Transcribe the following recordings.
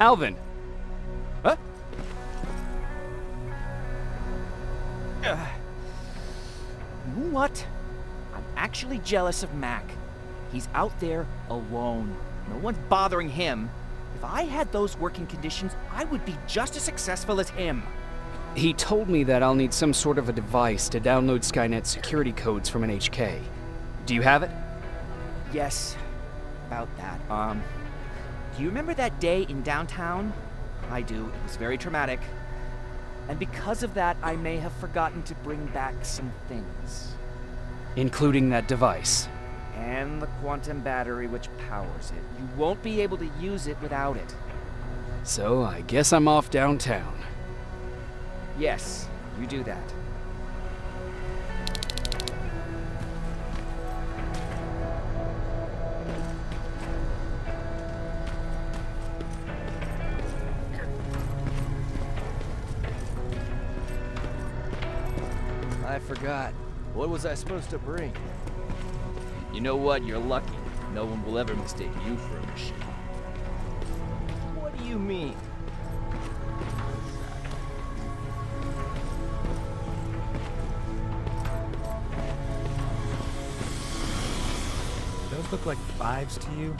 Alvin! Huh? You know what? I'm actually jealous of Mac. He's out there alone. No one's bothering him. If I had those working conditions, I would be just as successful as him. He told me that I'll need some sort of a device to download Skynet security codes from an HK. Do you have it? Yes, about that. Do you remember that day in downtown? I do. It was very traumatic. And because of that, I may have forgotten to bring back some things. Including that device. And the quantum battery which powers it. You won't be able to use it without it. So I guess I'm off downtown. Yes, you do that. I forgot. What was I supposed to bring? You know what? You're lucky. No one will ever mistake you for a machine. What do you mean? Those look like 5s to you?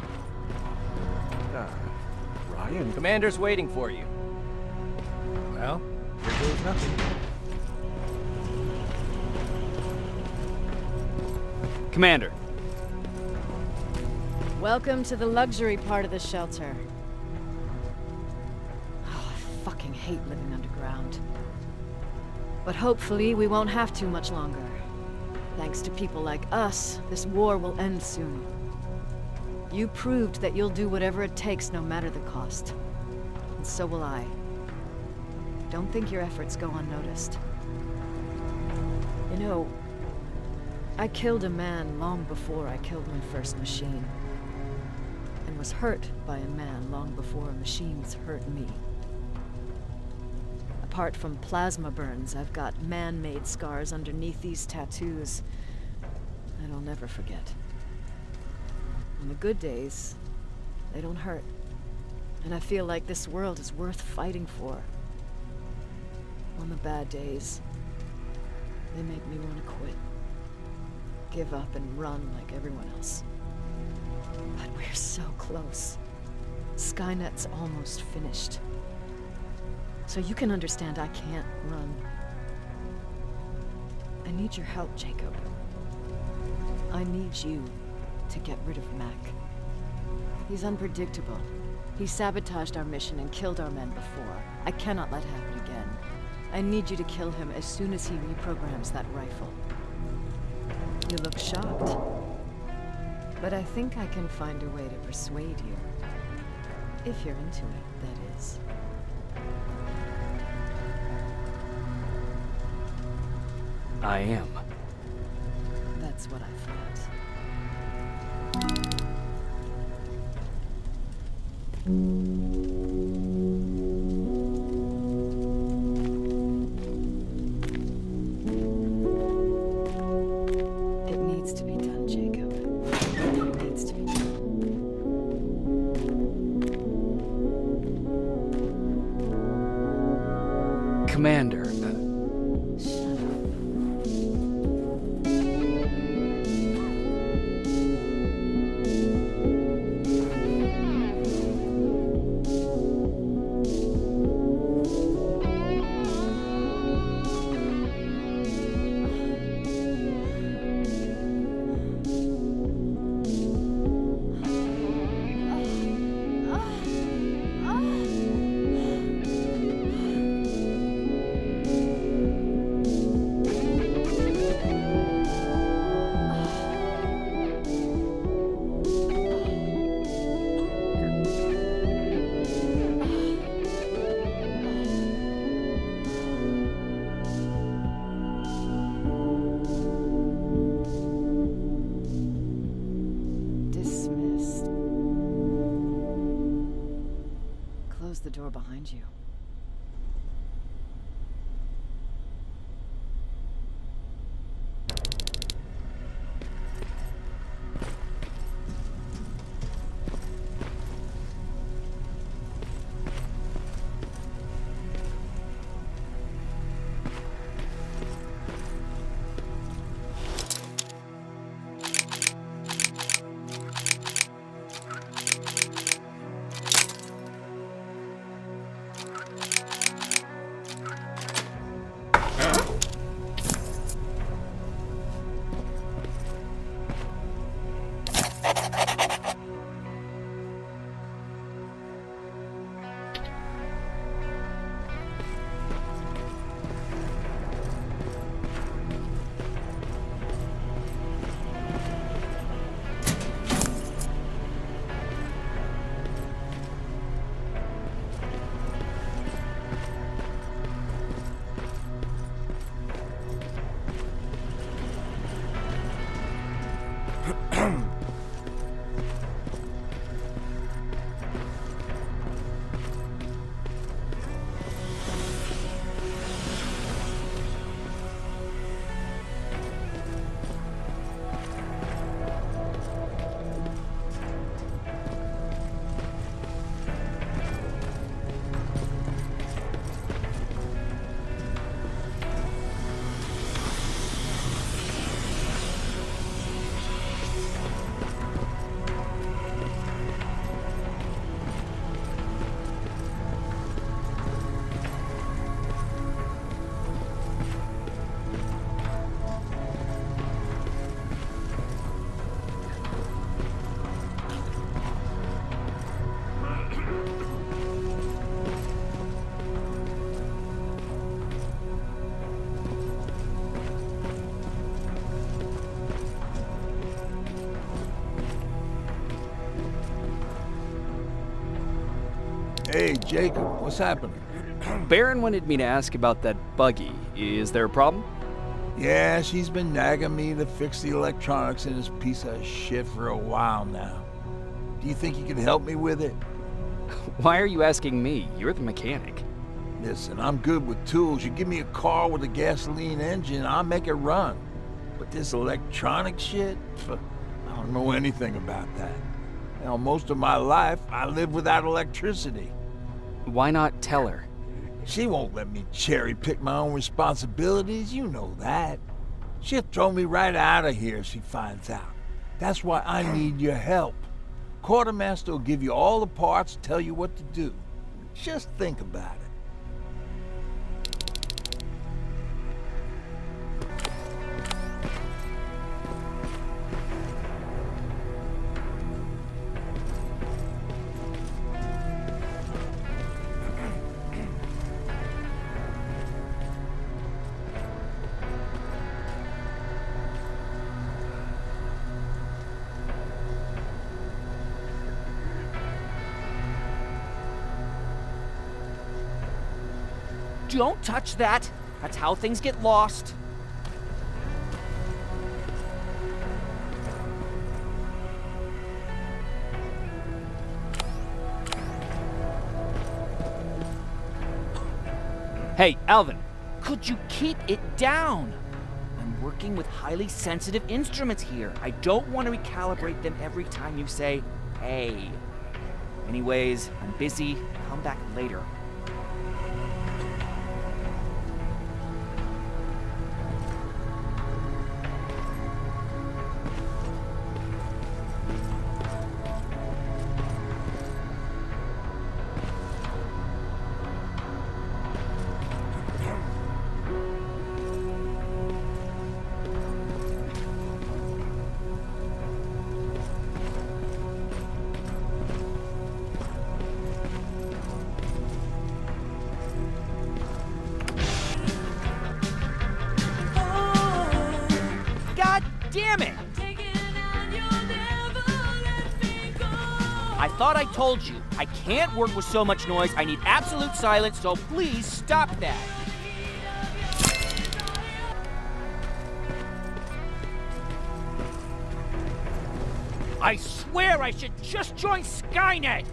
Ryan? Commander's waiting for you. Well, here goes nothing. Commander. Welcome to the luxury part of the shelter. Oh, I fucking hate living underground. But hopefully we won't have to much longer. Thanks to people like us, this war will end soon. You proved that you'll do whatever it takes, no matter the cost. And so will I. Don't think your efforts go unnoticed. You know, I killed a man long before I killed my first machine. And was hurt by a man long before machines hurt me. Apart from plasma burns, I've got man-made scars underneath these tattoos that I'll never forget. On the good days, they don't hurt. And I feel like this world is worth fighting for. On the bad days, they make me want to quit. Give up and run like everyone else. But we're so close. Skynet's almost finished. So you can understand I can't run. I need your help, Jacob. I need you to get rid of Mac. He's unpredictable. He sabotaged our mission and killed our men before. I cannot let it happen again. I need you to kill him as soon as he reprograms that rifle. You look shocked. But I think I can find a way to persuade you. If you're into it, that is. I am. That's what I thought. It needs to be done, Jacob. It needs to be done. Commander, Shut up. Dismissed. Close the door behind you. Hey, Jacob, what's happening? Baron wanted me to ask about that buggy. Is there a problem? Yeah, she's been nagging me to fix the electronics in this piece of shit for a while now. Do you think you can help me with it? Why are you asking me? You're the mechanic. Listen, I'm good with tools. You give me a car with a gasoline engine, I'll make it run. But this electronic shit? I don't know anything about that. Hell, most of my life, I lived without electricity. Why not tell her? She won't let me cherry-pick my own responsibilities, you know that. She'll throw me right out of here if she finds out. That's why I need your help. Quartermaster will give you all the parts, tell you what to do. Just think about it. Don't touch that! That's how things get lost. Hey, Alvin! Could you keep it down? I'm working with highly sensitive instruments here. I don't want to recalibrate them every time you say, hey. Anyways, I'm busy. Come back later. Damn it! I thought I told you, I can't work with so much noise. I need absolute silence, so please stop that. I swear I should just join Skynet!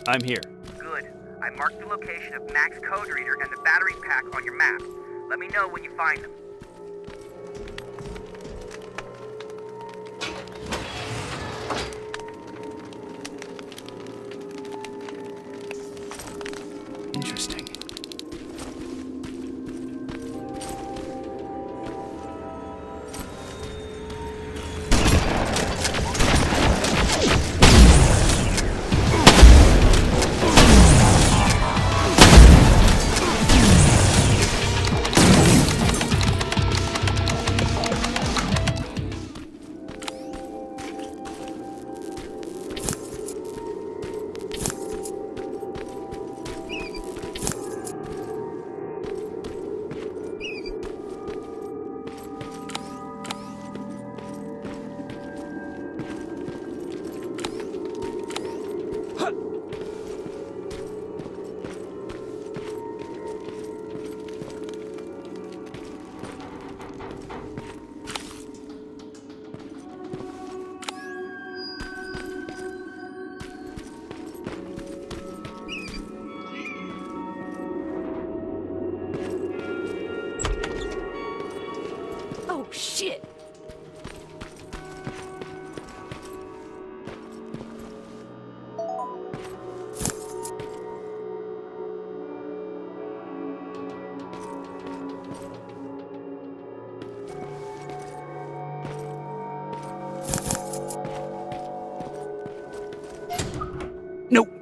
I'm here. Good. I marked the location of Mac's code reader and the battery pack on your map. Let me know when you find them. Interesting.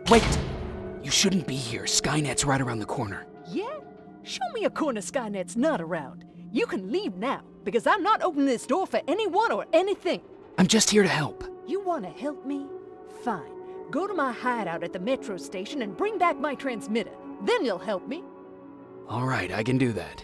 Wait! You shouldn't be here. Skynet's right around the corner. Yeah? Show me a corner Skynet's not around. You can leave now, because I'm not opening this door for anyone or anything. I'm just here to help. You want to help me? Fine. Go to my hideout at the metro station and bring back my transmitter. Then you'll help me. All right, I can do that.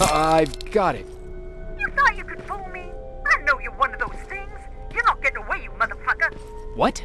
I've got it. You thought you could fool me? I know you're one of those things. You're not getting away, you motherfucker. What?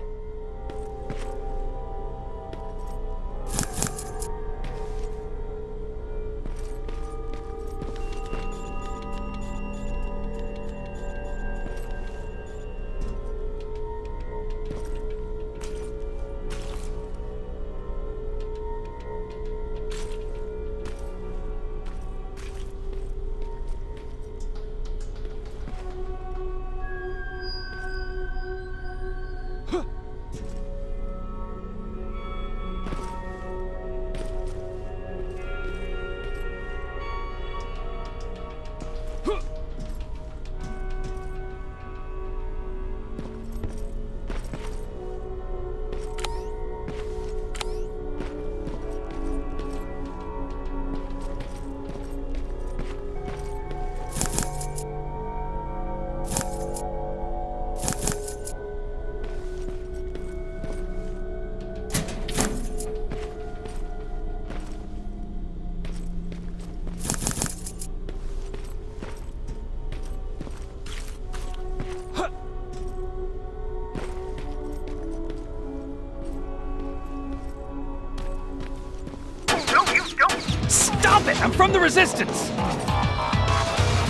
Stop it! I'm from the Resistance!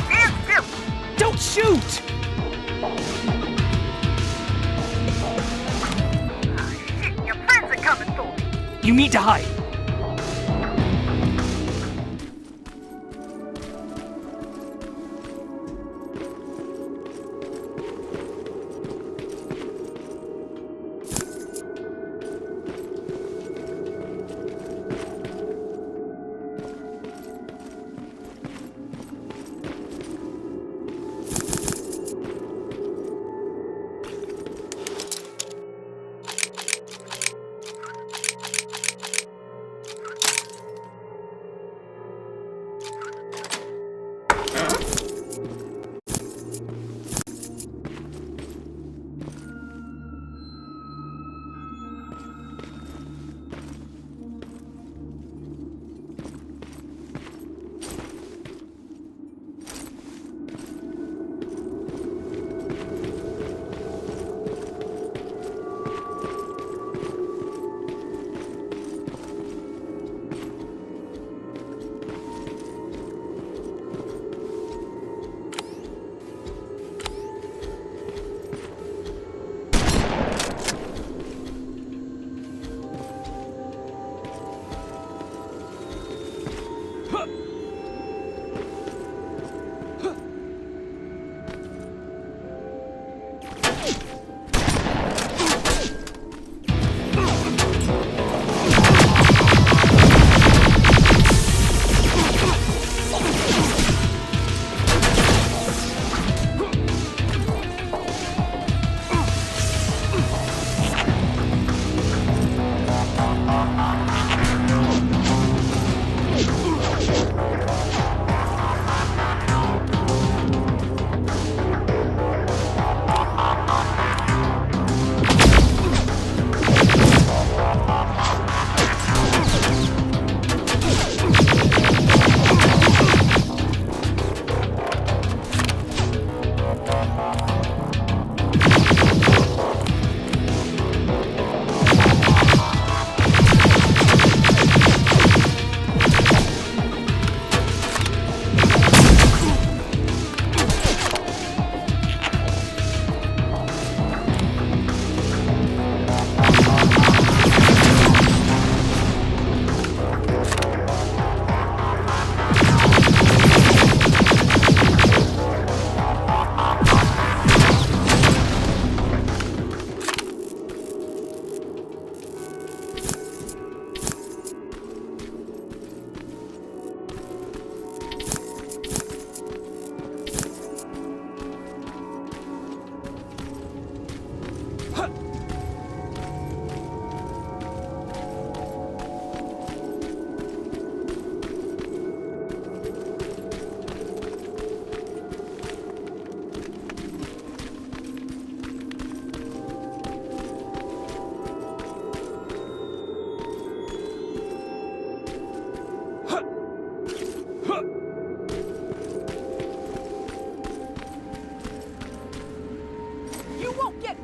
Stand still! Don't shoot! Shit, your friends are coming for me. You need to hide.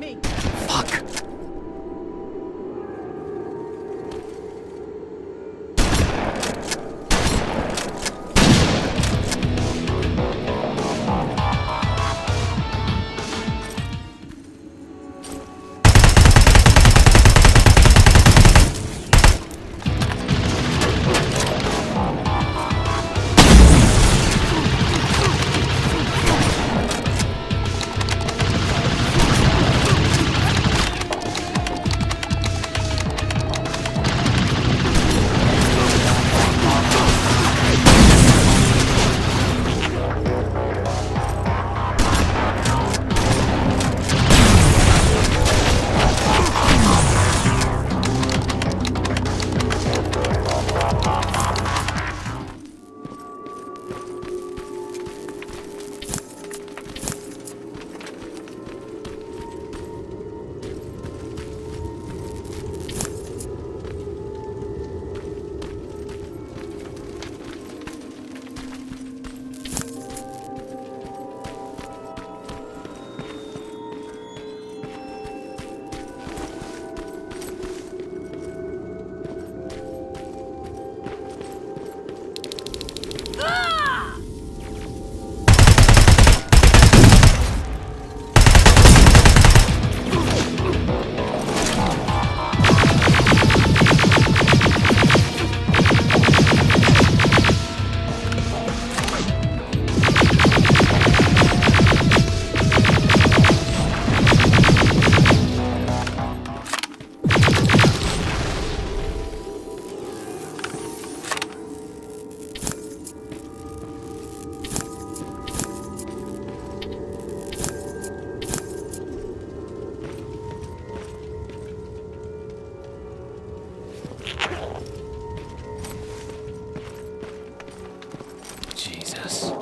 Me. Fuck. Jesus.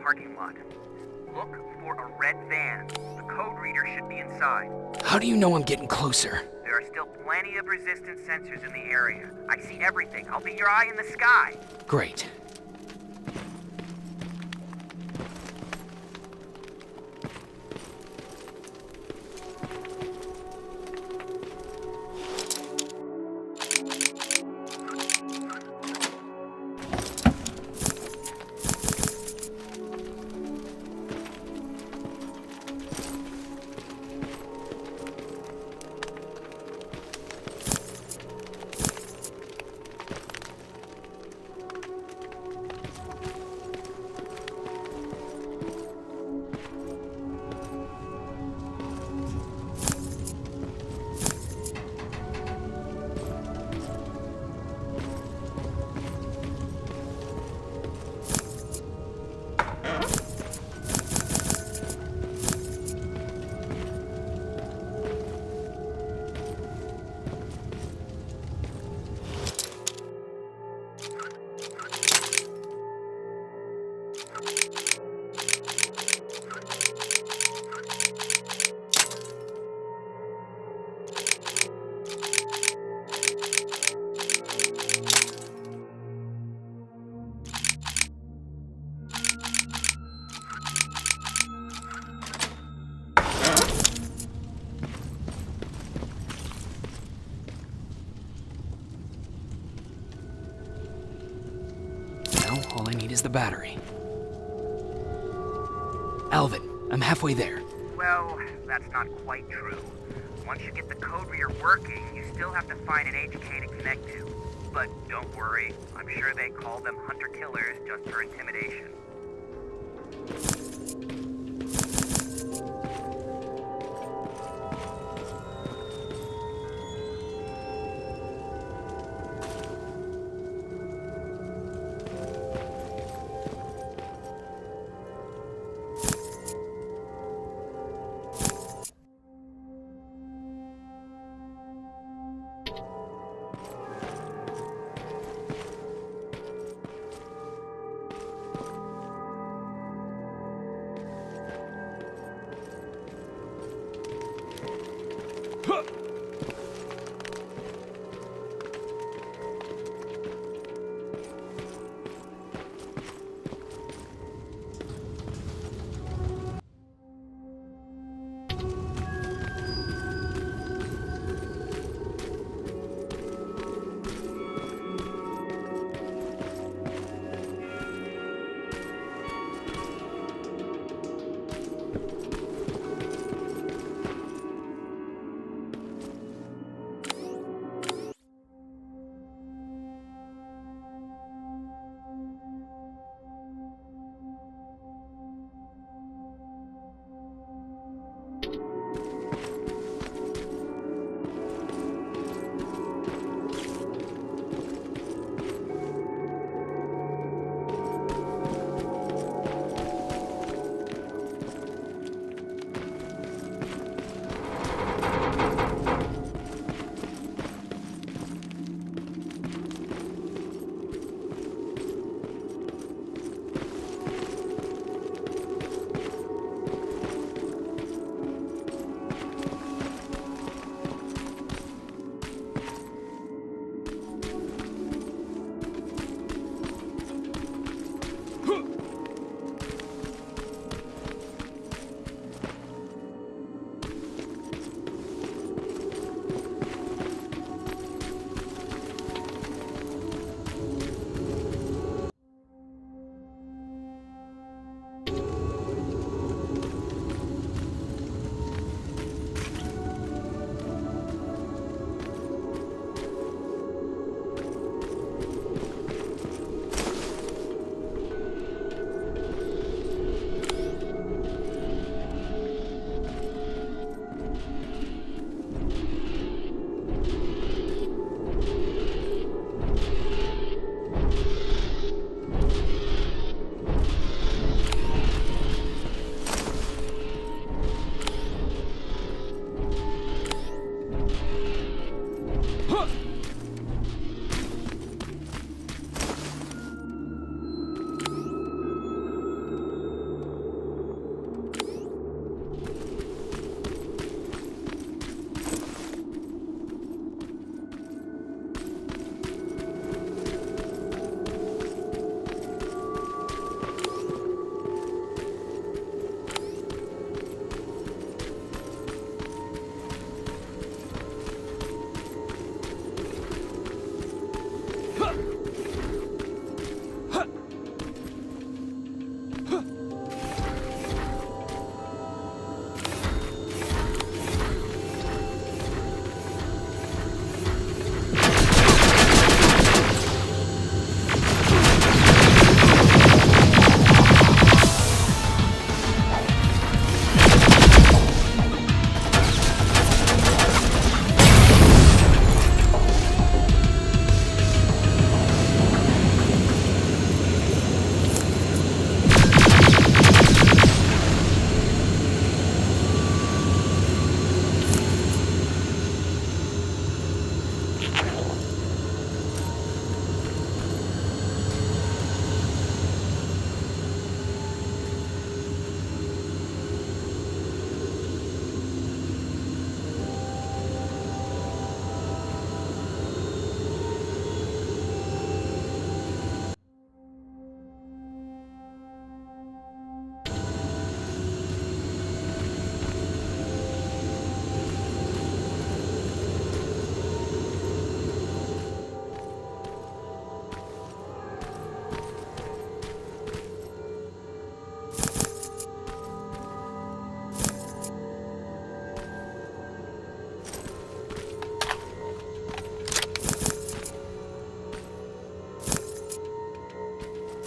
Parking lot. Look for a red van. The code reader should be inside. How do you know I'm getting closer? There are still plenty of resistance sensors in the area. I see everything. I'll be your eye in the sky. Great. All I need is the battery. Alvin, I'm halfway there. Well, that's not quite true. Once you get the code reader working, you still have to find an HK to connect to. But don't worry, I'm sure they call them hunter-killers just for intimidation.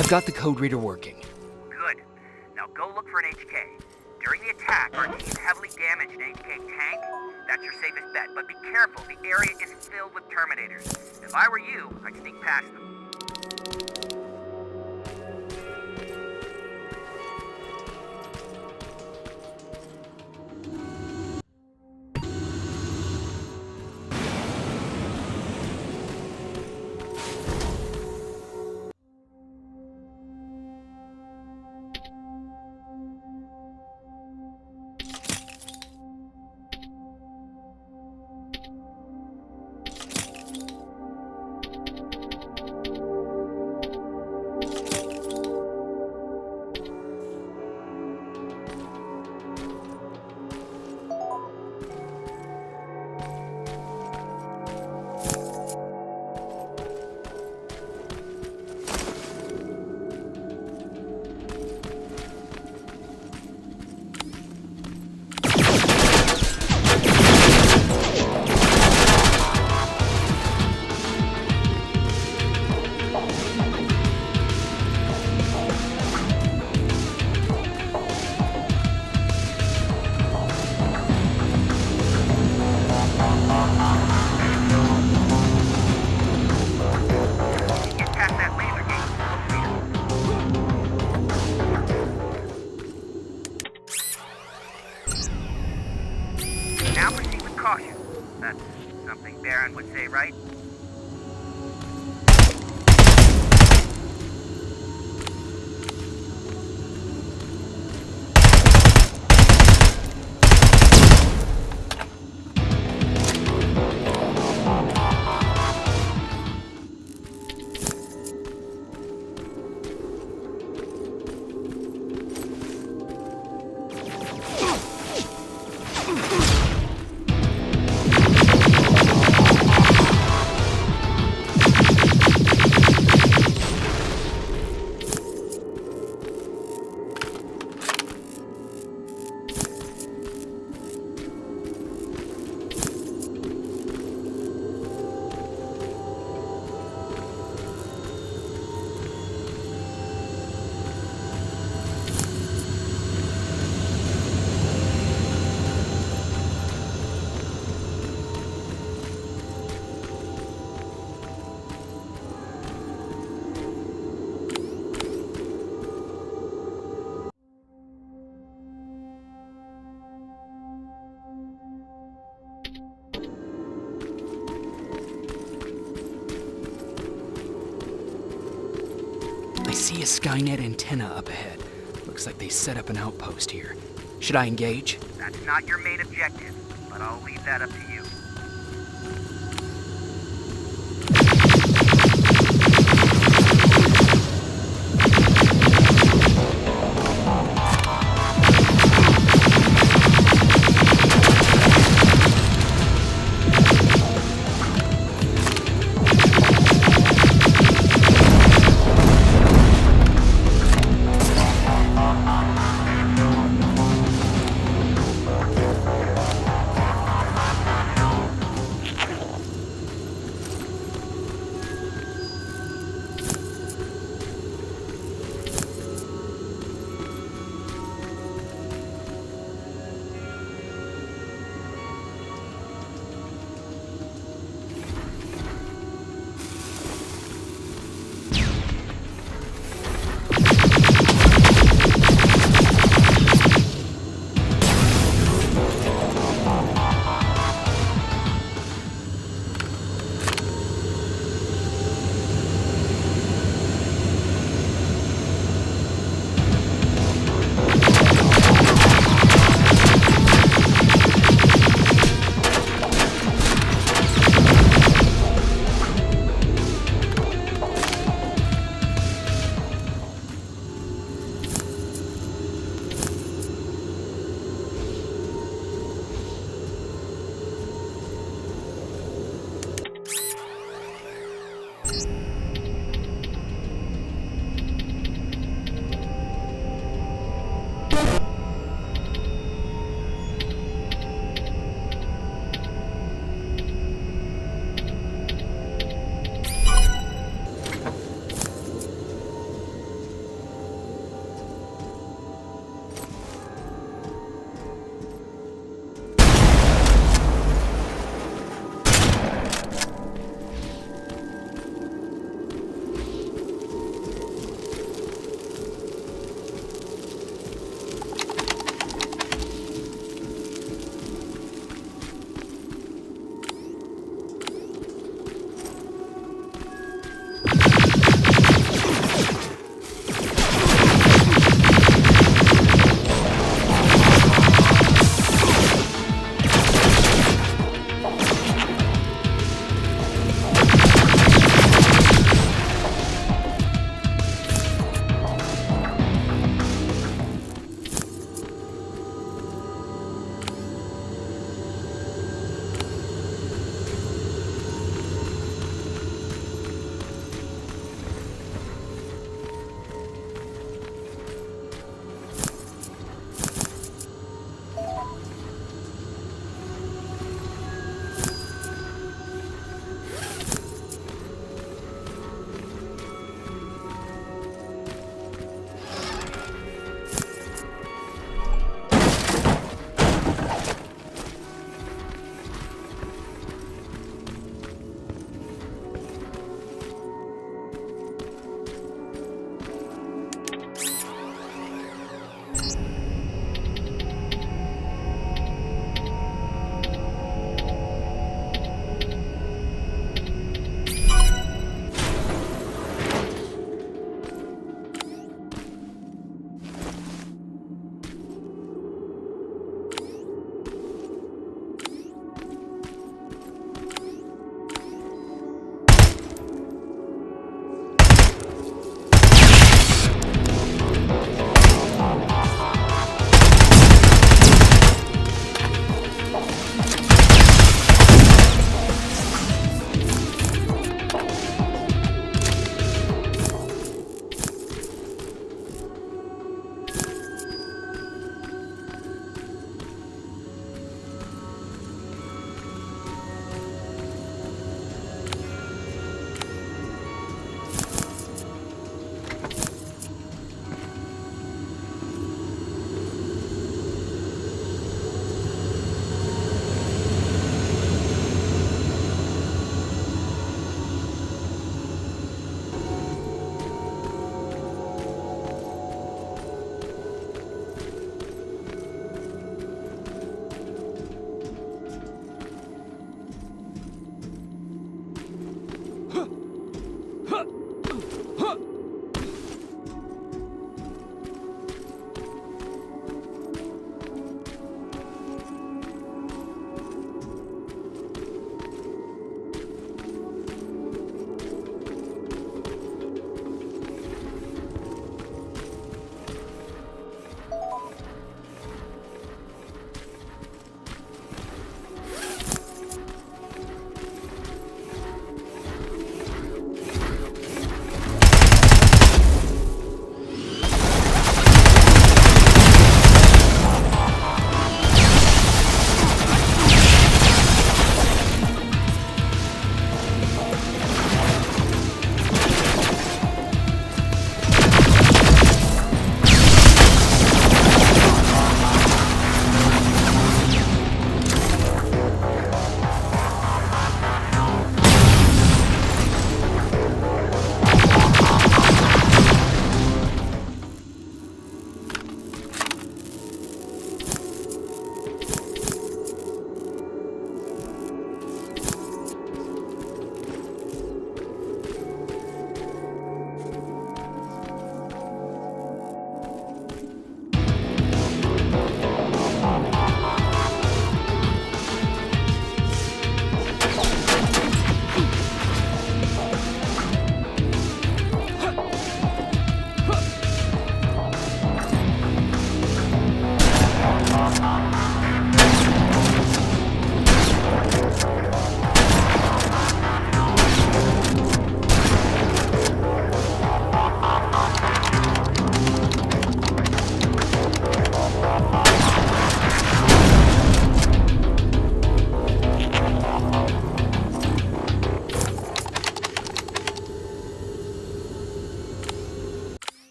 I've got the code reader working. Good. Now go look for an HK. During the attack, our team heavily damaged an HK tank. That's your safest bet, but be careful. The area is filled with Terminators. If I were you, I'd sneak past them. Now proceed with caution. That's something Baron would say, right? I see a Skynet antenna up ahead. Looks like they set up an outpost here. Should I engage? That's not your main objective, but I'll leave that up to you.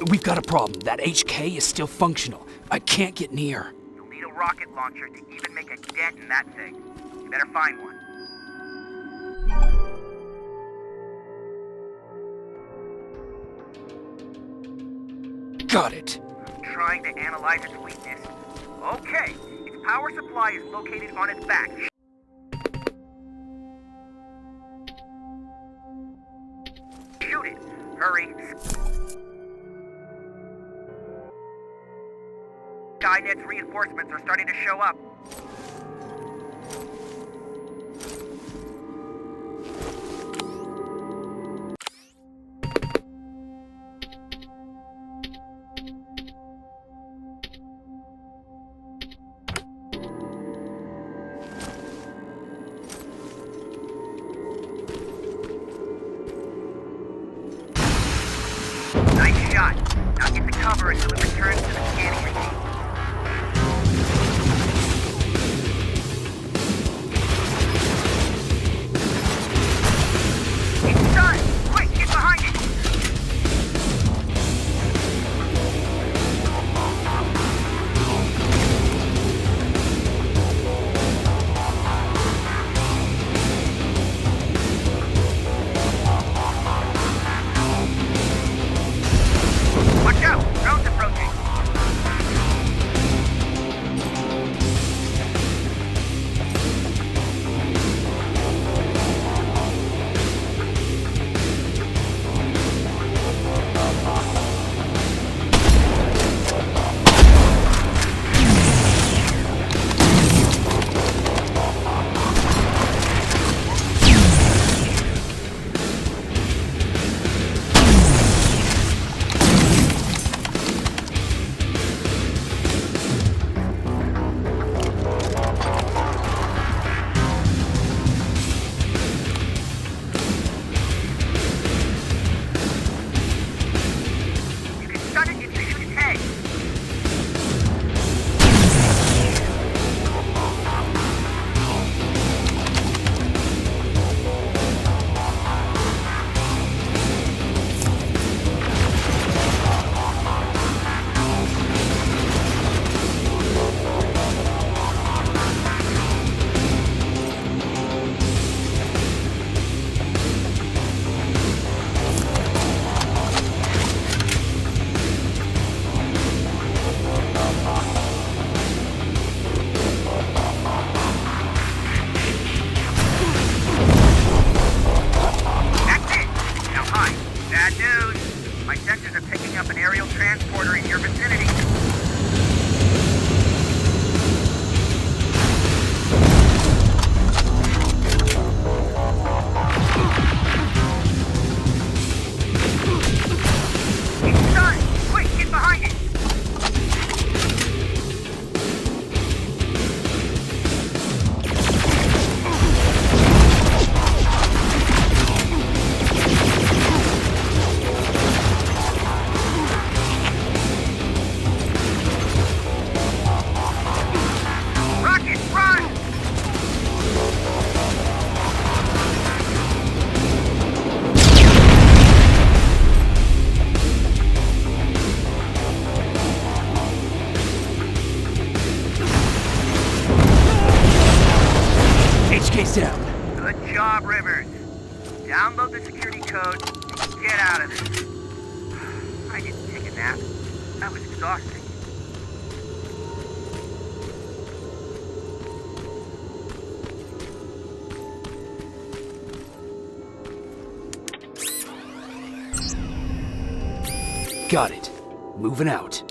We've got a problem. That HK is still functional. I can't get near. You'll need a rocket launcher to even make a dent in that thing. You better find one. Got it. I'm trying to analyze its weakness. Okay, its power supply is located on its back. Shoot it! Hurry! Skynet's reinforcements are starting to show up. Nice shot. Now get the cover until it returns to the scanning machine. It's done! Quick, get behind it! Watch out! Drone's approaching! You can stun it if you shoot its head. That's it! Now hide. Bad news. My sensors are picking up an aerial transporter in your vicinity. It's done! Quick, get behind it! Rocket, run! HK's down. Good job, Rivers. Download the security code and get out of this. I didn't take a nap. That was exhausting. Got it. Moving out.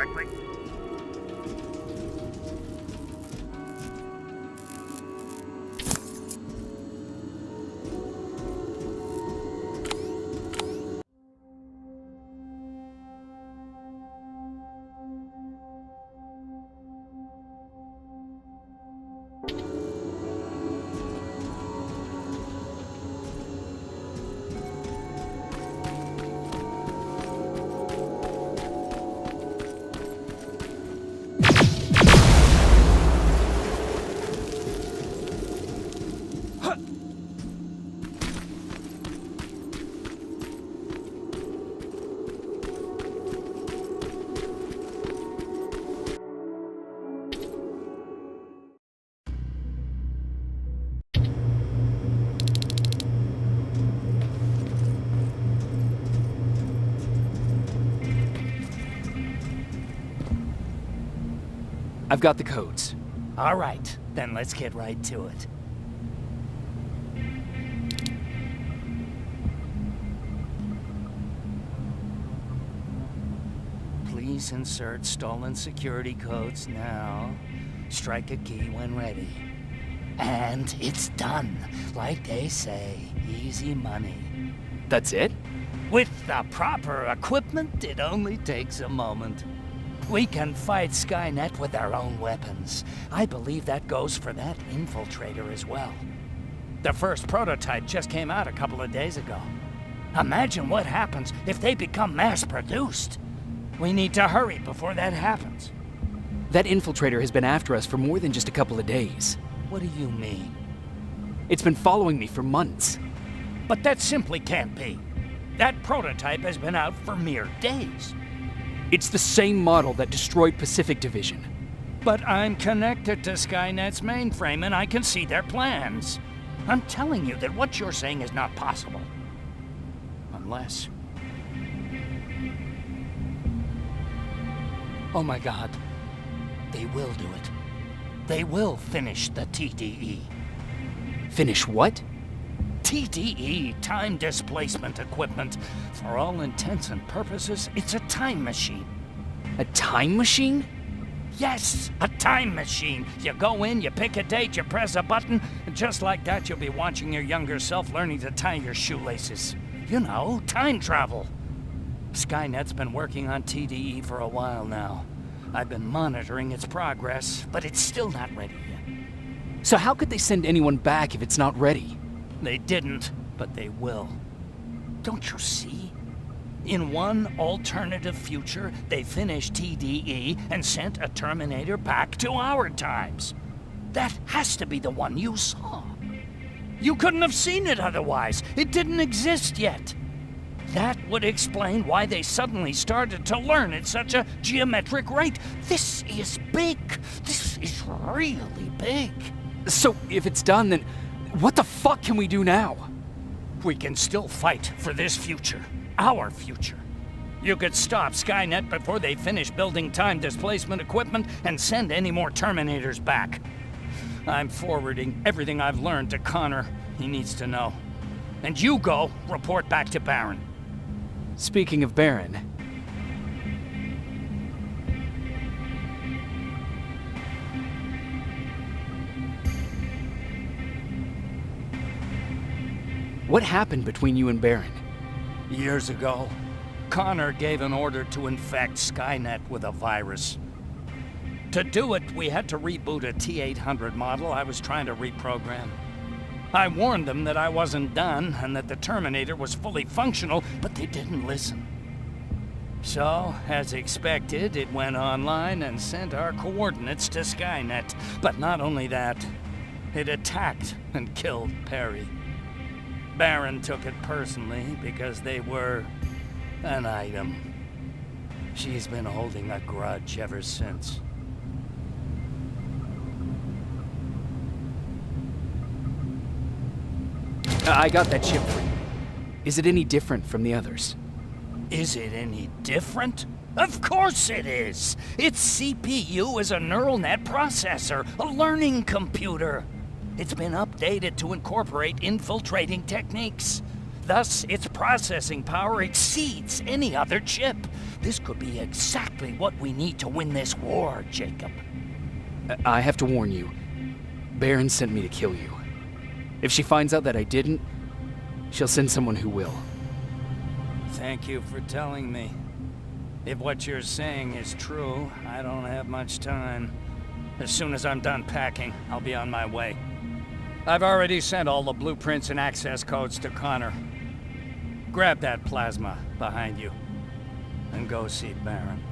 correctly? I've got the codes. All right, then let's get right to it. Please insert stolen security codes now. Strike a key when ready. And it's done. Like they say, easy money. That's it? With the proper equipment, it only takes a moment. We can fight Skynet with our own weapons. I believe that goes for that infiltrator as well. The first prototype just came out a couple of days ago. Imagine what happens if they become mass-produced. We need to hurry before that happens. That infiltrator has been after us for more than just a couple of days. What do you mean? It's been following me for months. But that simply can't be. That prototype has been out for mere days. It's the same model that destroyed Pacific Division. But I'm connected to Skynet's mainframe and I can see their plans. I'm telling you that what you're saying is not possible. Unless... Oh my God. They will do it. They will finish the TDE. Finish what? TDE, time displacement equipment. For all intents and purposes, it's a time machine. A time machine? Yes, a time machine. You go in, you pick a date, you press a button, and just like that you'll be watching your younger self learning to tie your shoelaces. You know, time travel. Skynet's been working on TDE for a while now. I've been monitoring its progress, but it's still not ready yet. So how could they send anyone back if it's not ready? They didn't, but they will. Don't you see? In one alternative future, they finished TDE and sent a Terminator back to our times. That has to be the one you saw. You couldn't have seen it otherwise. It didn't exist yet. That would explain why they suddenly started to learn at such a geometric rate. This is big. This is really big. So if it's done, then what the fuck can we do now? We can still fight for this future. Our future. You could stop Skynet before they finish building time displacement equipment and send any more Terminators back. I'm forwarding everything I've learned to Connor. He needs to know. And you go report back to Baron. Speaking of Baron... What happened between you and Baron? Years ago, Connor gave an order to infect Skynet with a virus. To do it, we had to reboot a T-800 model I was trying to reprogram. I warned them that I wasn't done and that the Terminator was fully functional, but they didn't listen. So, as expected, it went online and sent our coordinates to Skynet. But not only that, it attacked and killed Perry. Baron took it personally because they were an item. She's been holding a grudge ever since. I got that chip for you. Is it any different from the others? Is it any different? Of course it is! Its CPU is a neural net processor, a learning computer. It's been updated to incorporate infiltrating techniques. Thus, its processing power exceeds any other chip. This could be exactly what we need to win this war, Jacob. I have to warn you. Baron sent me to kill you. If she finds out that I didn't, she'll send someone who will. Thank you for telling me. If what you're saying is true, I don't have much time. As soon as I'm done packing, I'll be on my way. I've already sent all the blueprints and access codes to Connor. Grab that plasma behind you, and go see Baron.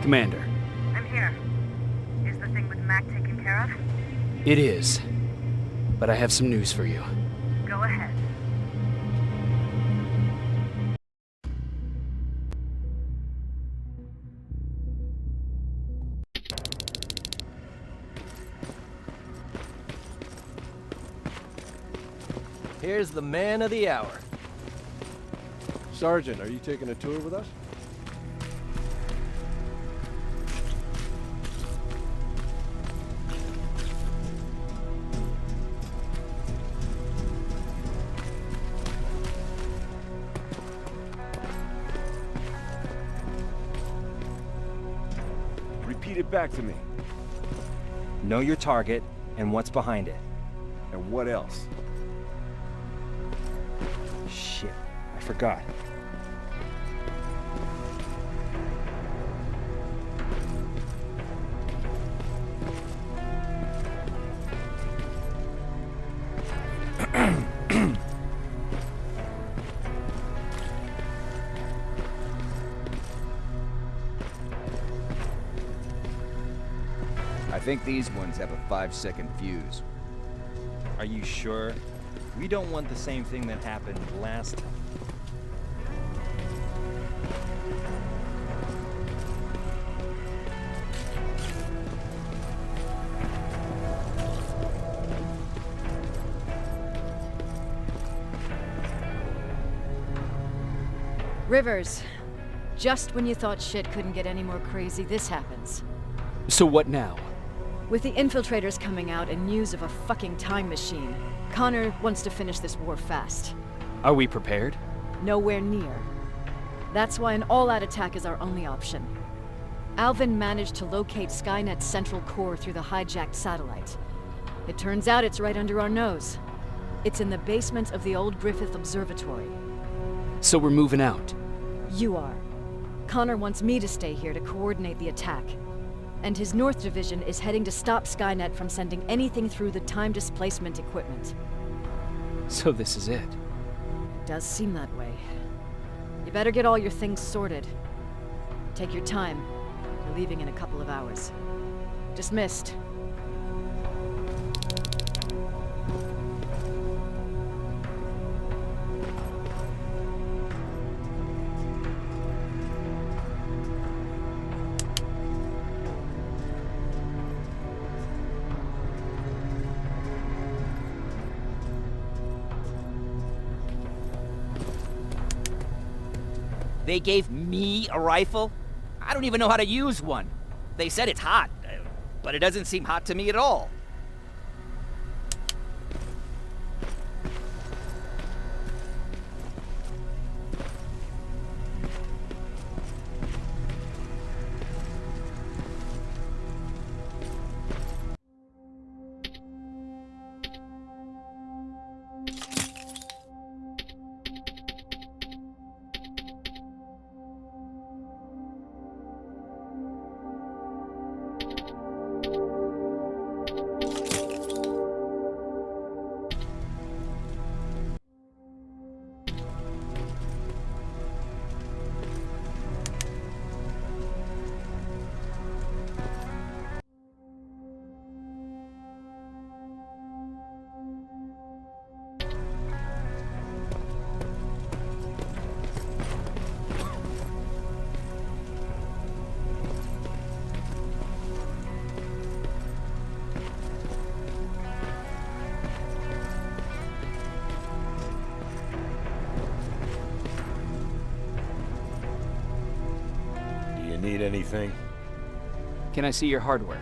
Commander. I'm here. Is the thing with Mac taken care of? It is. But I have some news for you. Go ahead. Here's the man of the hour. Sergeant, are you taking a tour with us? Repeat it back to me. Know your target and what's behind it. And what else? Shit, I forgot. I think these ones have a 5-second fuse. Are you sure? We don't want the same thing that happened last time. Rivers. Just when you thought shit couldn't get any more crazy, this happens. So what now? With the infiltrators coming out and news of a fucking time machine, Connor wants to finish this war fast. Are we prepared? Nowhere near. That's why an all-out attack is our only option. Alvin managed to locate Skynet's central core through the hijacked satellite. It turns out it's right under our nose. It's in the basement of the old Griffith Observatory. So we're moving out. You are. Connor wants me to stay here to coordinate the attack. And his North Division is heading to stop Skynet from sending anything through the time displacement equipment. So this is it. It does seem that way. You better get all your things sorted. Take your time. We're leaving in a couple of hours. Dismissed. They gave me a rifle? I don't even know how to use one. They said it's hot, but it doesn't seem hot to me at all. need anything? Can I see your hardware?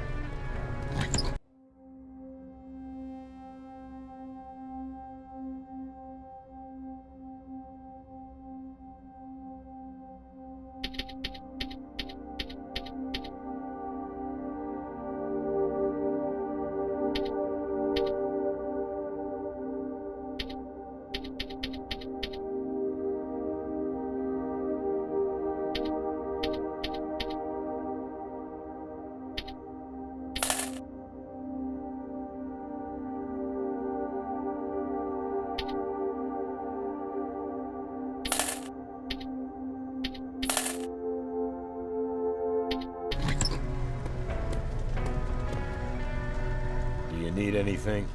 Do you need anything?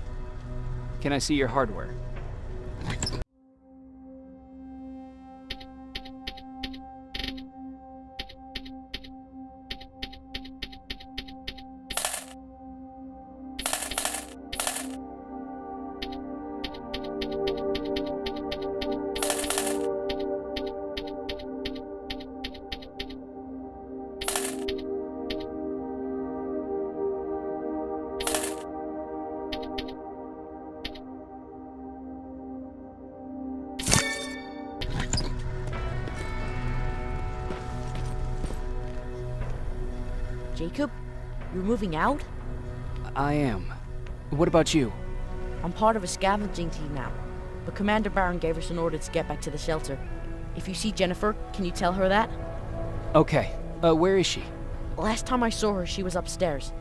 Can I see your hardware? Jacob, you're moving out? I am. What about you? I'm part of a scavenging team now, but Commander Barron gave us an order to get back to the shelter. If you see Jennifer, can you tell her that? Okay. Where is she? Last time I saw her, she was upstairs.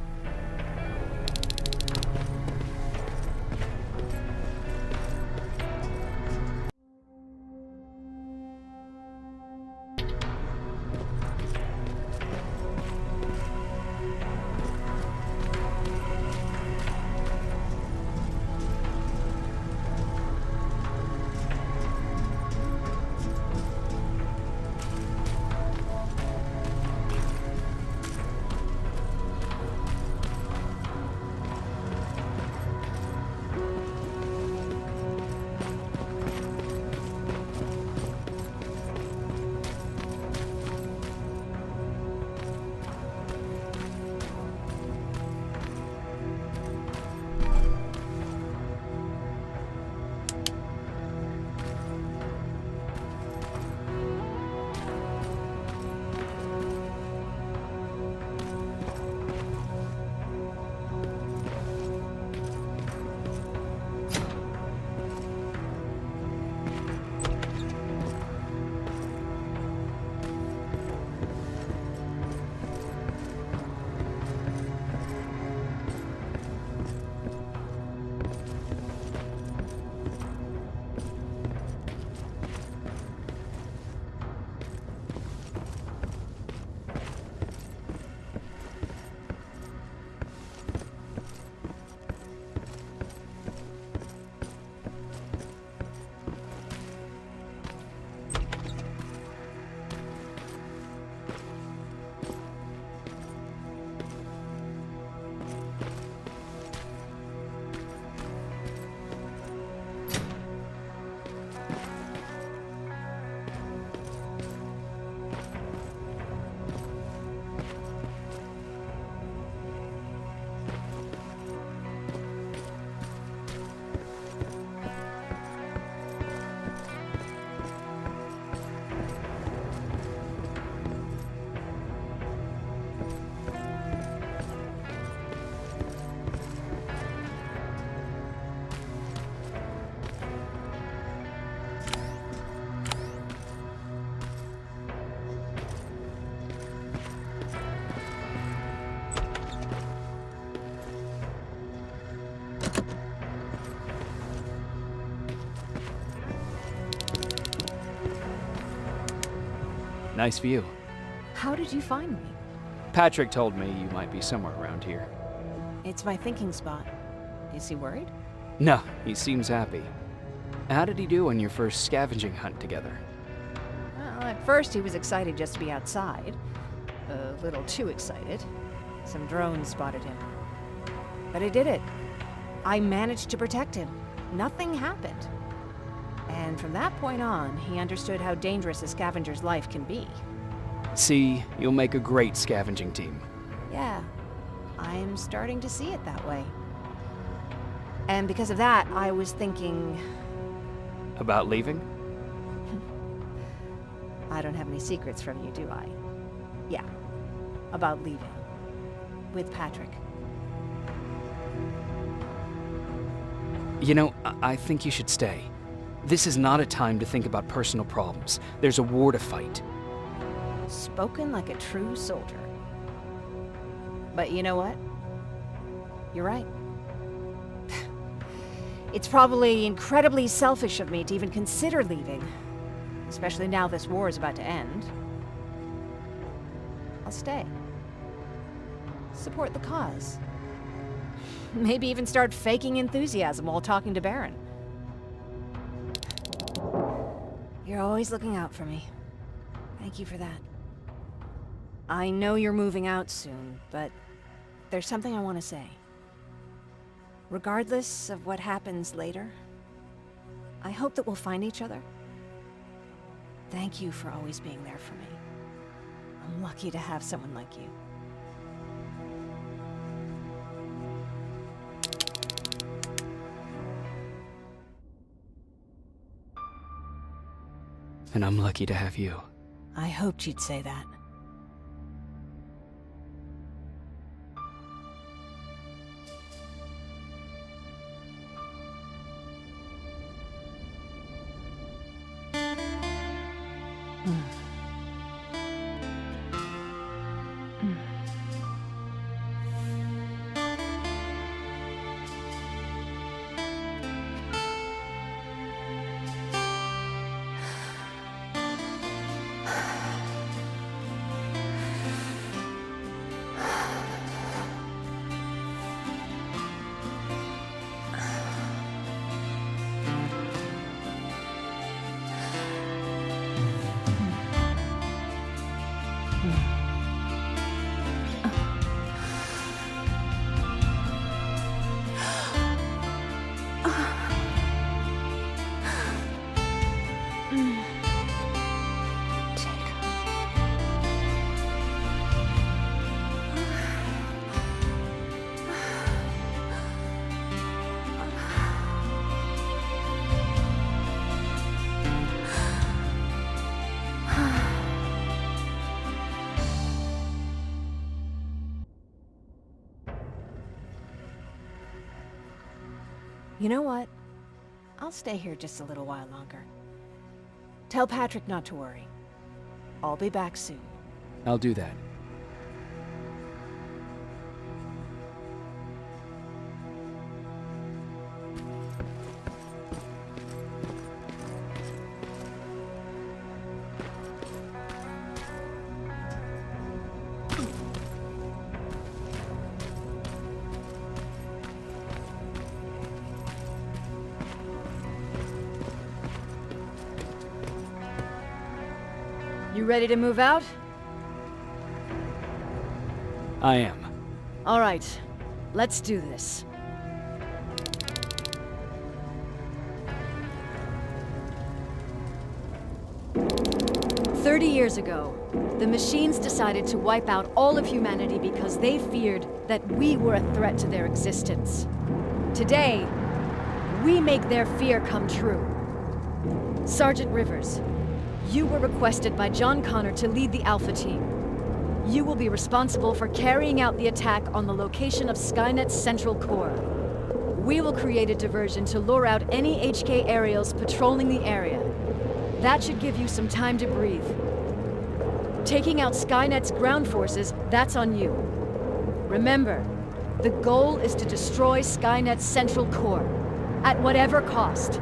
Nice view. How did you find me? Patrick told me you might be somewhere around here. It's my thinking spot. Is he worried? No, he seems happy. How did he do on your first scavenging hunt together? Well, at first he was excited just to be outside. A little too excited. Some drones spotted him. But I did it. I managed to protect him. Nothing happened. And from that point on, he understood how dangerous a scavenger's life can be. See, you'll make a great scavenging team. Yeah, I'm starting to see it that way. And because of that, I was thinking... About leaving? I don't have any secrets from you, do I? Yeah, about leaving. With Patrick. You know, I think you should stay. This is not a time to think about personal problems. There's a war to fight. Spoken like a true soldier. But you know what? You're right. It's probably incredibly selfish of me to even consider leaving. Especially now this war is about to end. I'll stay. Support the cause. Maybe even start faking enthusiasm while talking to Baron. You're always looking out for me. Thank you for that. I know you're moving out soon, but there's something I want to say. Regardless of what happens later, I hope that we'll find each other. Thank you for always being there for me. I'm lucky to have someone like you. And I'm lucky to have you. I hoped you'd say that. You know what? I'll stay here just a little while longer. Tell Patrick not to worry. I'll be back soon. I'll do that. You ready to move out? I am. All right, let's do this. Years ago, the machines decided to wipe out all of humanity because they feared that we were a threat to their existence. Today, we make their fear come true. Sergeant Rivers, you were requested by John Connor to lead the Alpha team. You will be responsible for carrying out the attack on the location of Skynet's central core. We will create a diversion to lure out any HK aerials patrolling the area. That should give you some time to breathe. Taking out Skynet's ground forces, that's on you. Remember, the goal is to destroy Skynet's central core, at whatever cost.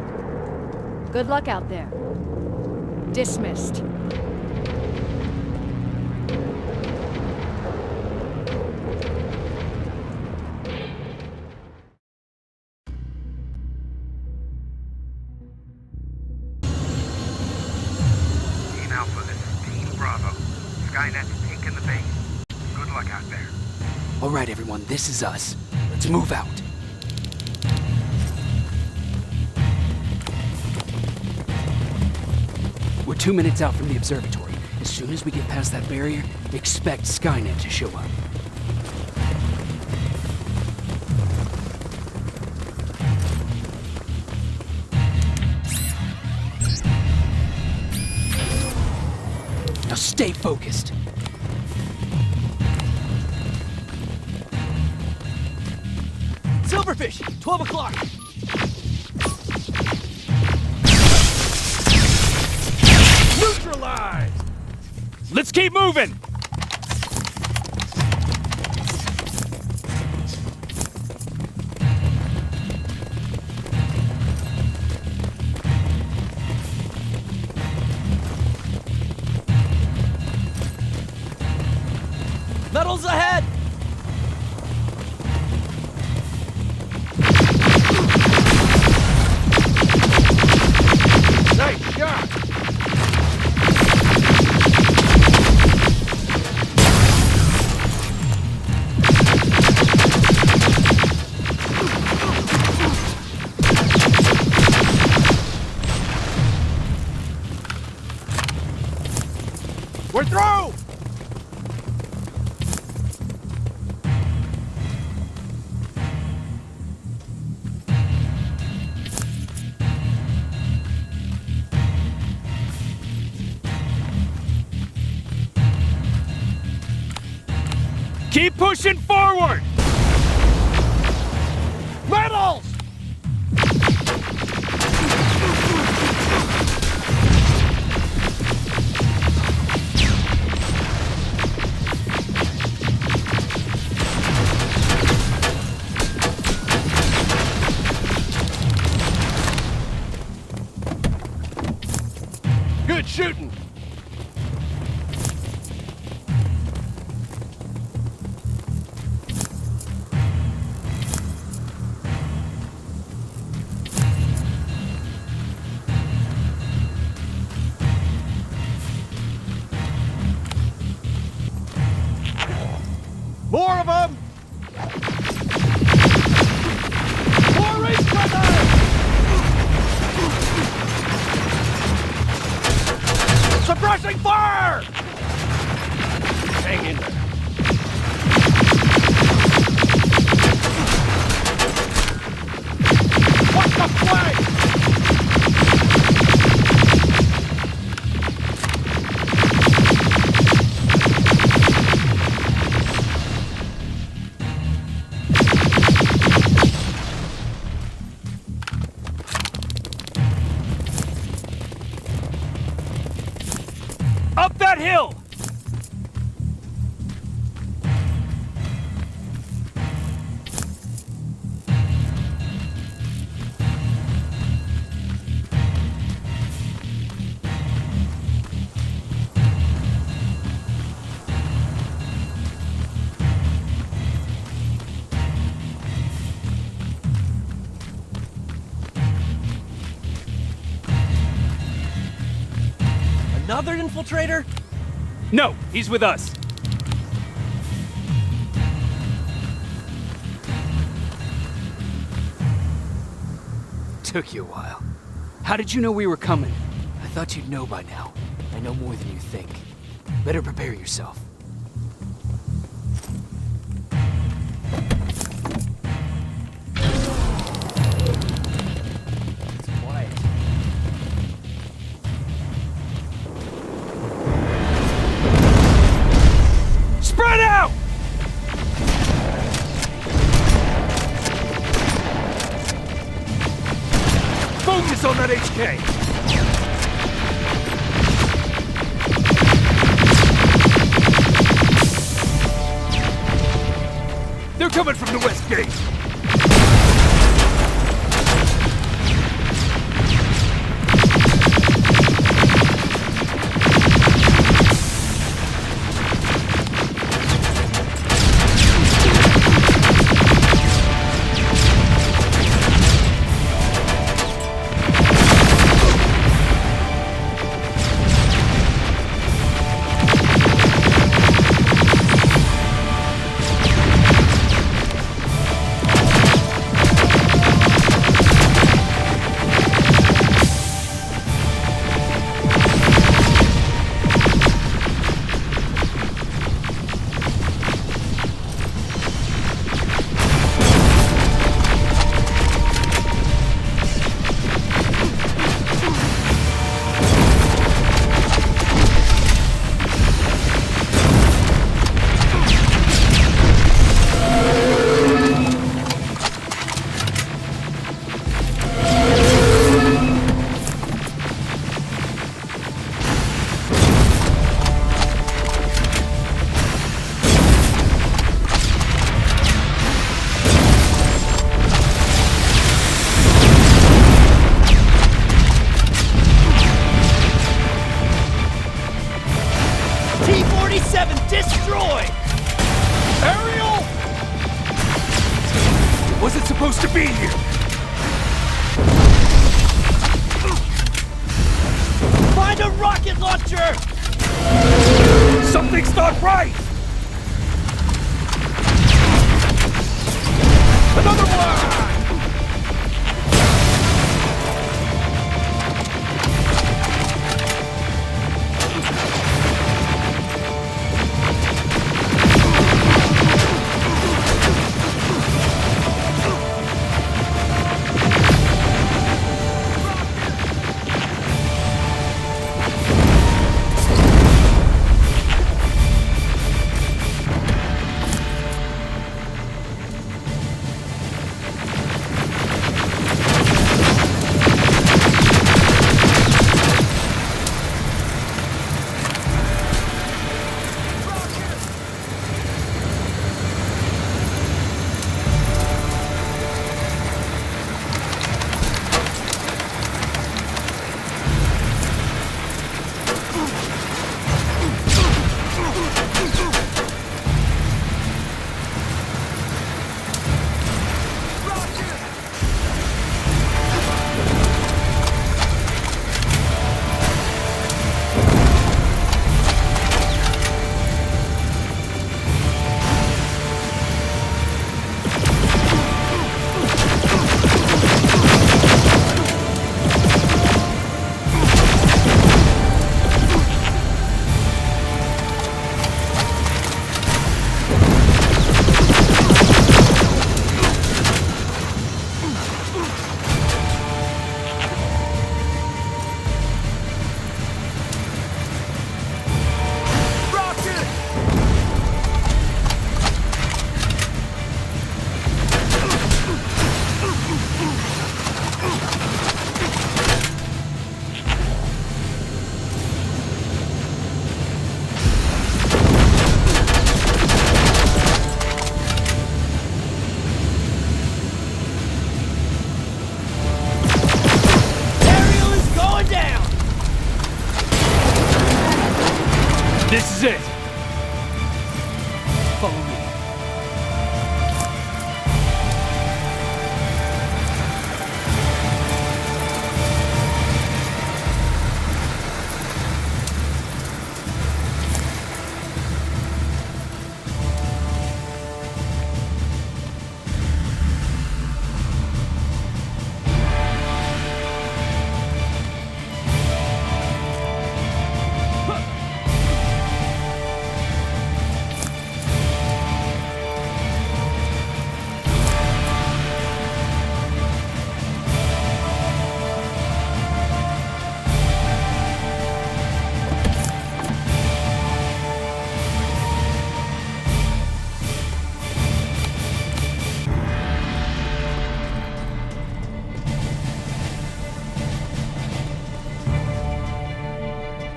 Good luck out there. Dismissed. Team Alpha, this is Team Bravo. Skynet's taken the base. Good luck out there. All right, everyone, this is us. Let's move out. We're 2 minutes out from the observatory. As soon as we get past that barrier, expect Skynet to show up. Now stay focused. Silverfish, 12 o'clock. Neutralized! Let's keep moving! Metals ahead! Nice shot! We're through! Keep pushing forward! Metals! Good shooting! More of them! More each other! Suppressing fire! Hang in there. What's the flag? Up that hill! Another infiltrator? No, he's with us. Took you a while. How did you know we were coming? I thought you'd know by now. I know more than you think. Better prepare yourself. Spread out! Focus on that HK! They're coming from the west gate! Destroy! Ariel! It wasn't supposed to be here! Find a rocket launcher! Something's not right! Another one! This is it! Follow me.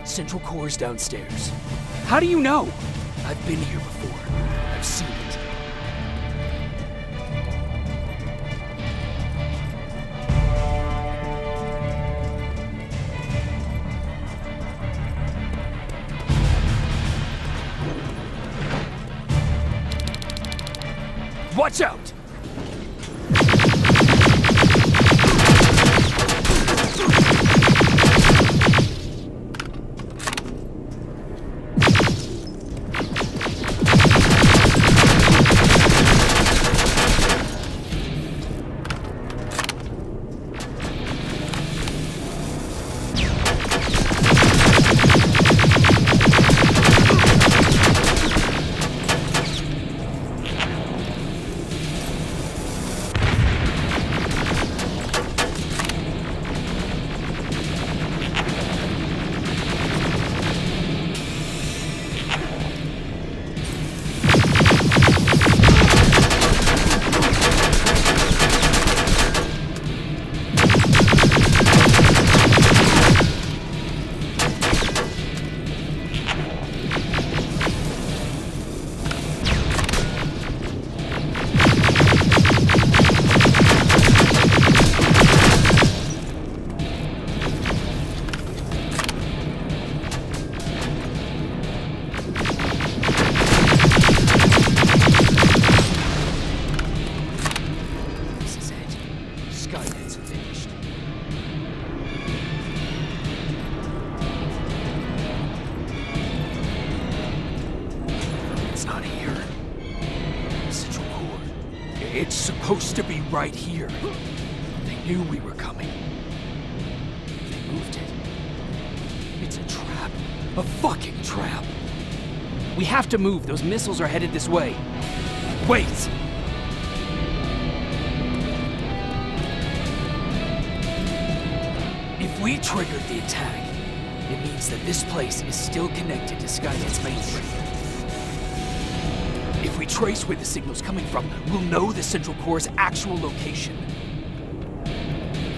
Central core is downstairs. How do you know? I've been here before. I've seen it. Watch out! right here. They knew we were coming. They moved it. It's a trap. A fucking trap. We have to move. Those missiles are headed this way. Wait! If we triggered the attack, it means that this place is still connected to Skynet's mainframe. If we trace where the signal's coming from, we'll know the Central Core's actual location.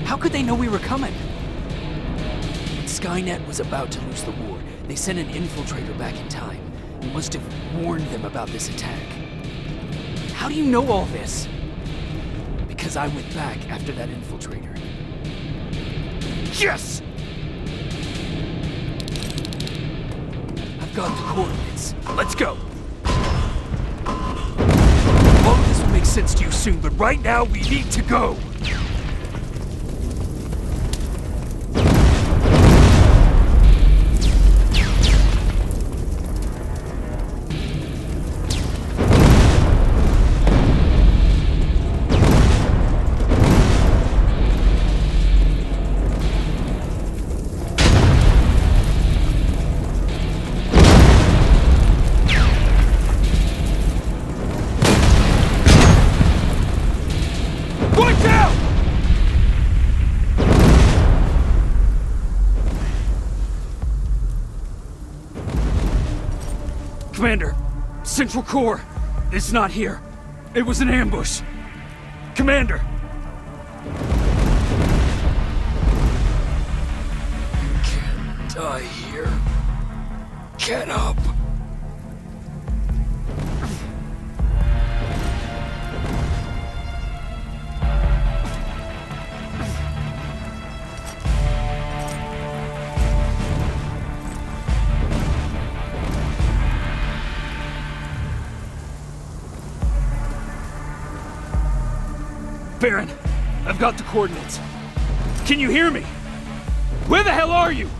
How could they know we were coming? When Skynet was about to lose the war, they sent an infiltrator back in time. He must have warned them about this attack. How do you know all this? Because I went back after that infiltrator. Yes! I've got the coordinates. Let's go! All of this will make sense to you soon, but right now we need to go! Commander, Central Core is not here. It was an ambush. Commander! You can't die here. Get up! Baron, I've got the coordinates. Can you hear me? Where the hell are you?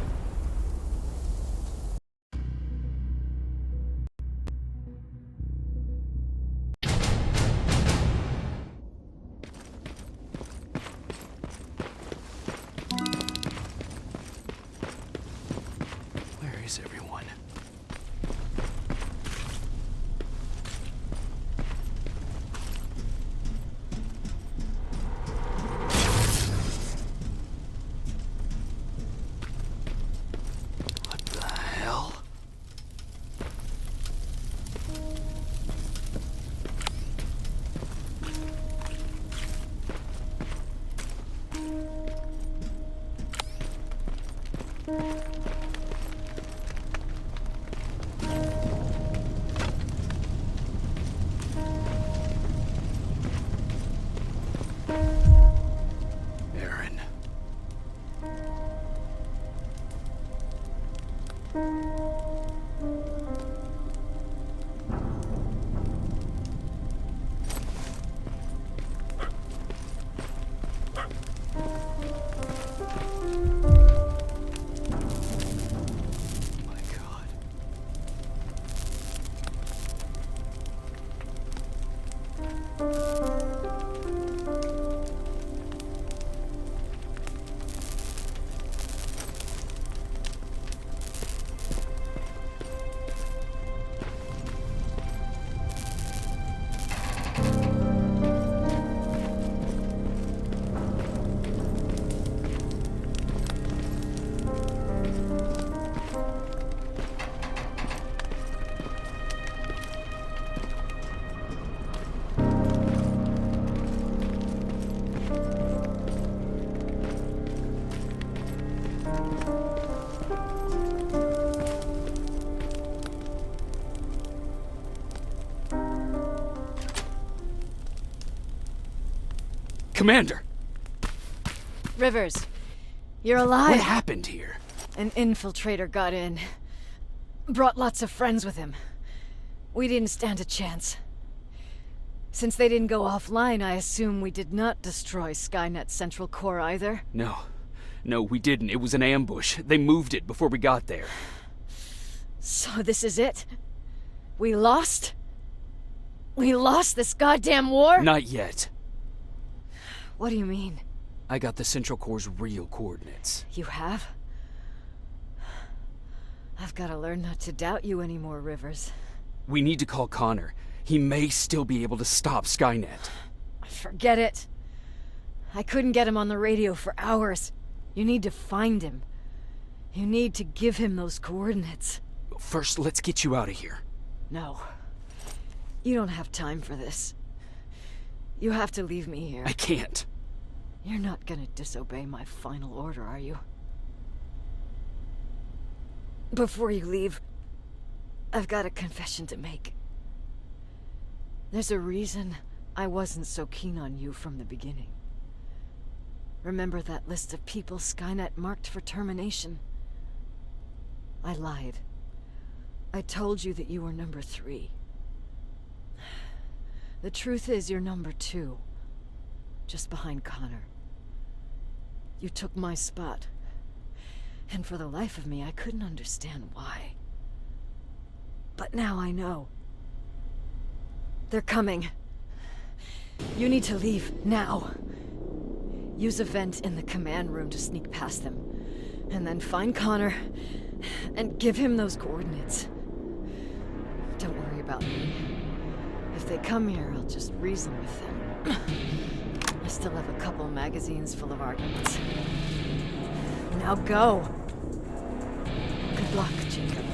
Where is everyone? Commander! Rivers, you're alive. What happened here? An infiltrator got in. Brought lots of friends with him. We didn't stand a chance. Since they didn't go offline, I assume we did not destroy Skynet's Central Core either? No, we didn't. It was an ambush. They moved it before we got there. So this is it? We lost? We lost this goddamn war? Not yet. What do you mean? I got the Central Core's real coordinates. You have? I've got to learn not to doubt you anymore, Rivers. We need to call Connor. He may still be able to stop Skynet. Forget it. I couldn't get him on the radio for hours. You need to find him. You need to give him those coordinates. First, let's get you out of here. No. You don't have time for this. You have to leave me here. I can't. You're not gonna disobey my final order, are you? Before you leave, I've got a confession to make. There's a reason I wasn't so keen on you from the beginning. Remember that list of people Skynet marked for termination? I lied. I told you that you were number 3. The truth is you're number 2. Just behind Connor. You took my spot. And for the life of me, I couldn't understand why. But now I know. They're coming. You need to leave, now. Use a vent in the command room to sneak past them. And then find Connor, and give him those coordinates. Don't worry about me. If they come here, I'll just reason with them. I still have a couple magazines full of arguments. Now go! Good luck, Jacob.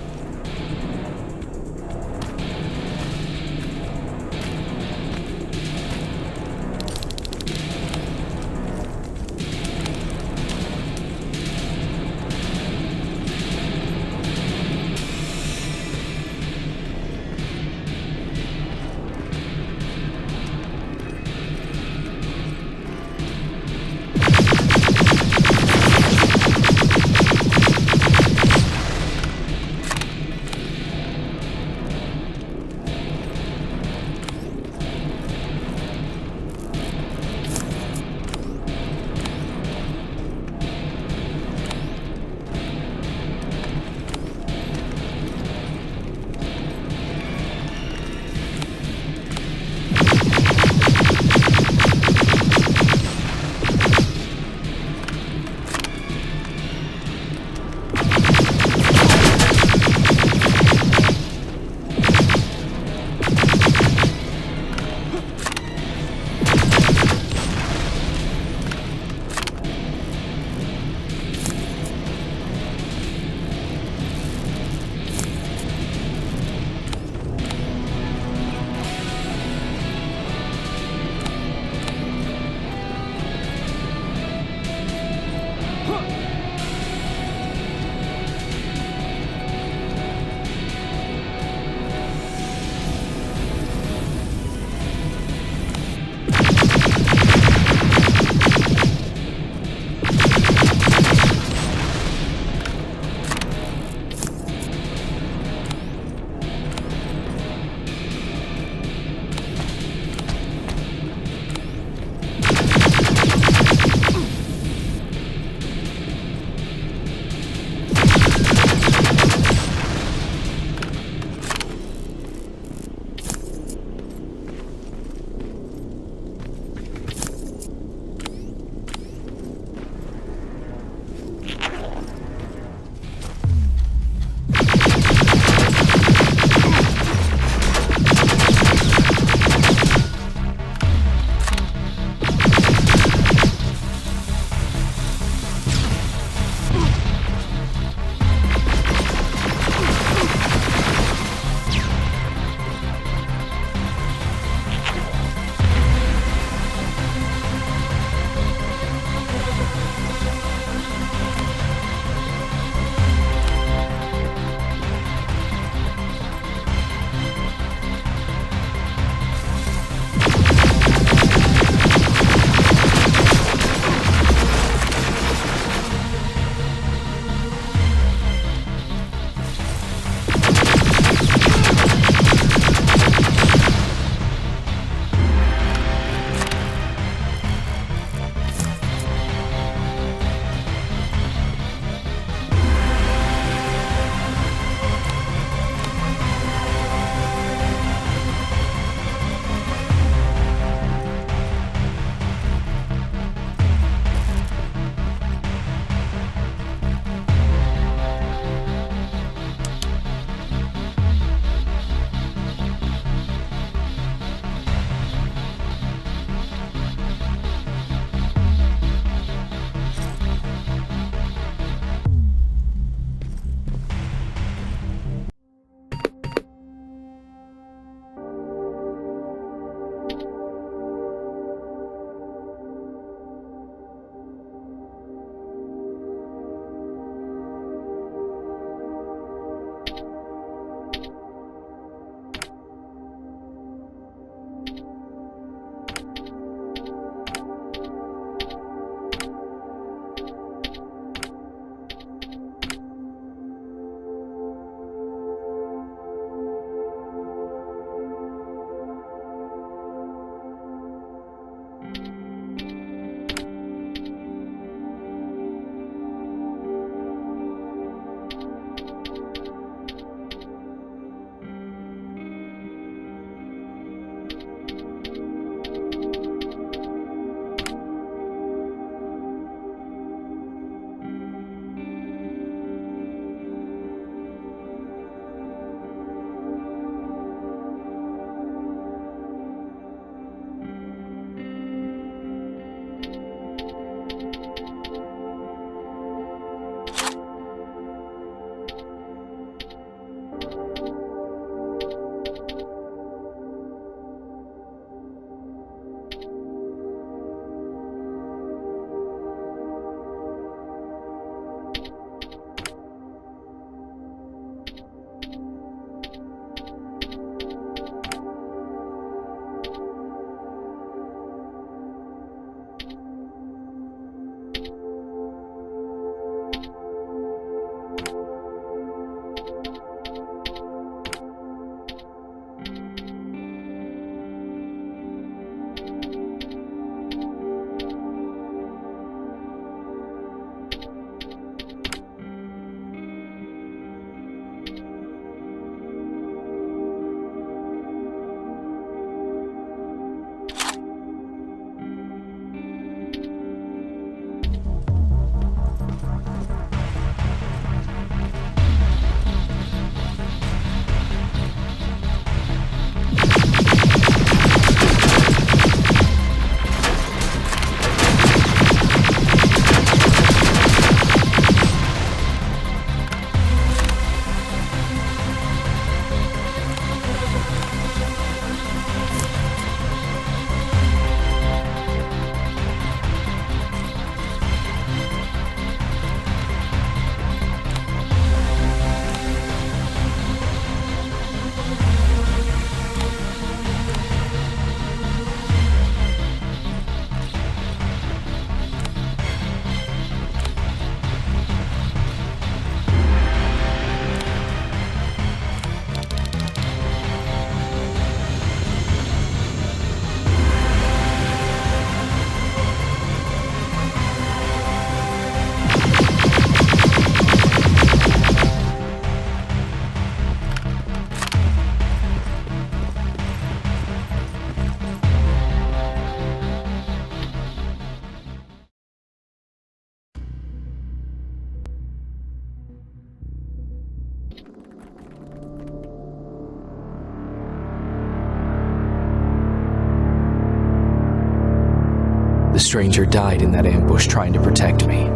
stranger died in that ambush trying to protect me.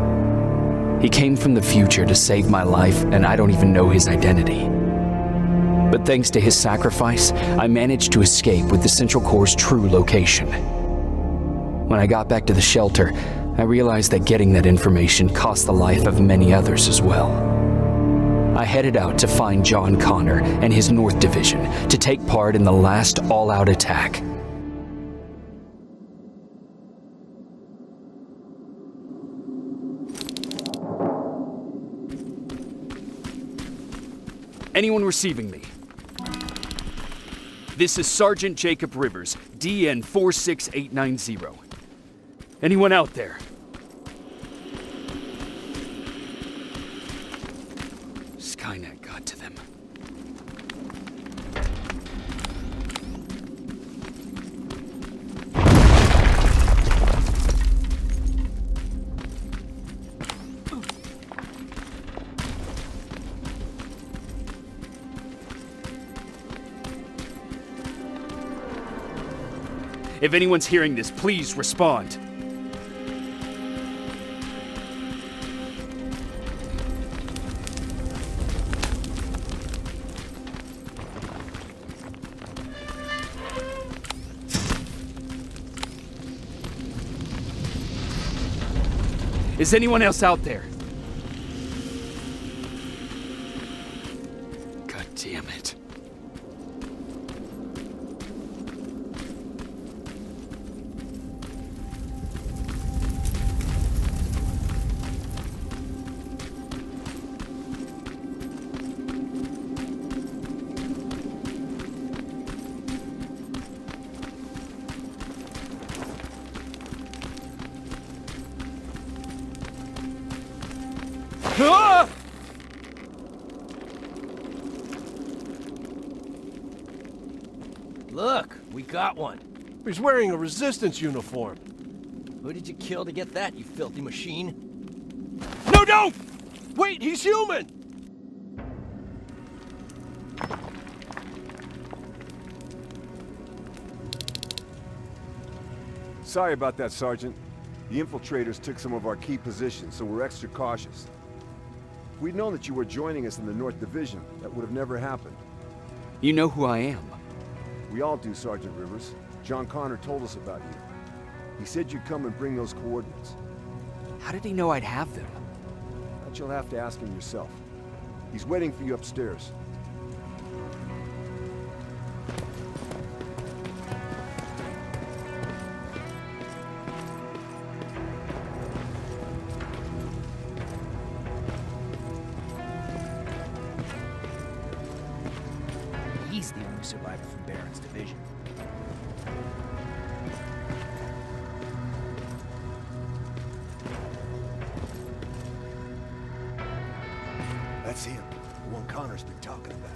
He came from the future to save my life, and I don't even know his identity. But thanks to his sacrifice, I managed to escape with the Central Core's true location. When I got back to the shelter, I realized that getting that information cost the life of many others as well. I headed out to find John Connor and his North Division to take part in the last all-out attack. Anyone receiving me? This is Sergeant Jacob Rivers, DN 46890. Anyone out there? Skynet got to them. If anyone's hearing this, please respond. Is anyone else out there? God damn it. Ah! Look, we got one. He's wearing a resistance uniform. Who did you kill to get that, you filthy machine? No, don't! Wait, he's human! Sorry about that, Sergeant. The infiltrators took some of our key positions, so we're extra cautious. If we'd known that you were joining us in the North Division, that would have never happened. You know who I am. We all do, Sergeant Rivers. John Connor told us about you. He said you'd come and bring those coordinates. How did he know I'd have them? That you'll have to ask him yourself. He's waiting for you upstairs. He's the only survivor from Baron's division. That's him, the one Connor's been talking about.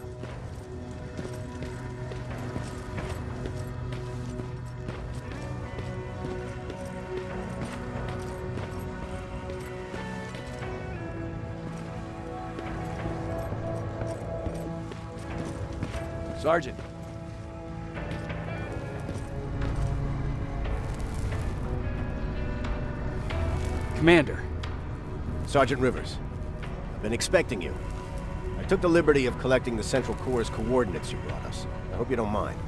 Sergeant. Commander. Sergeant Rivers. I've been expecting you. I took the liberty of collecting the Central Core's coordinates you brought us. I hope you don't mind.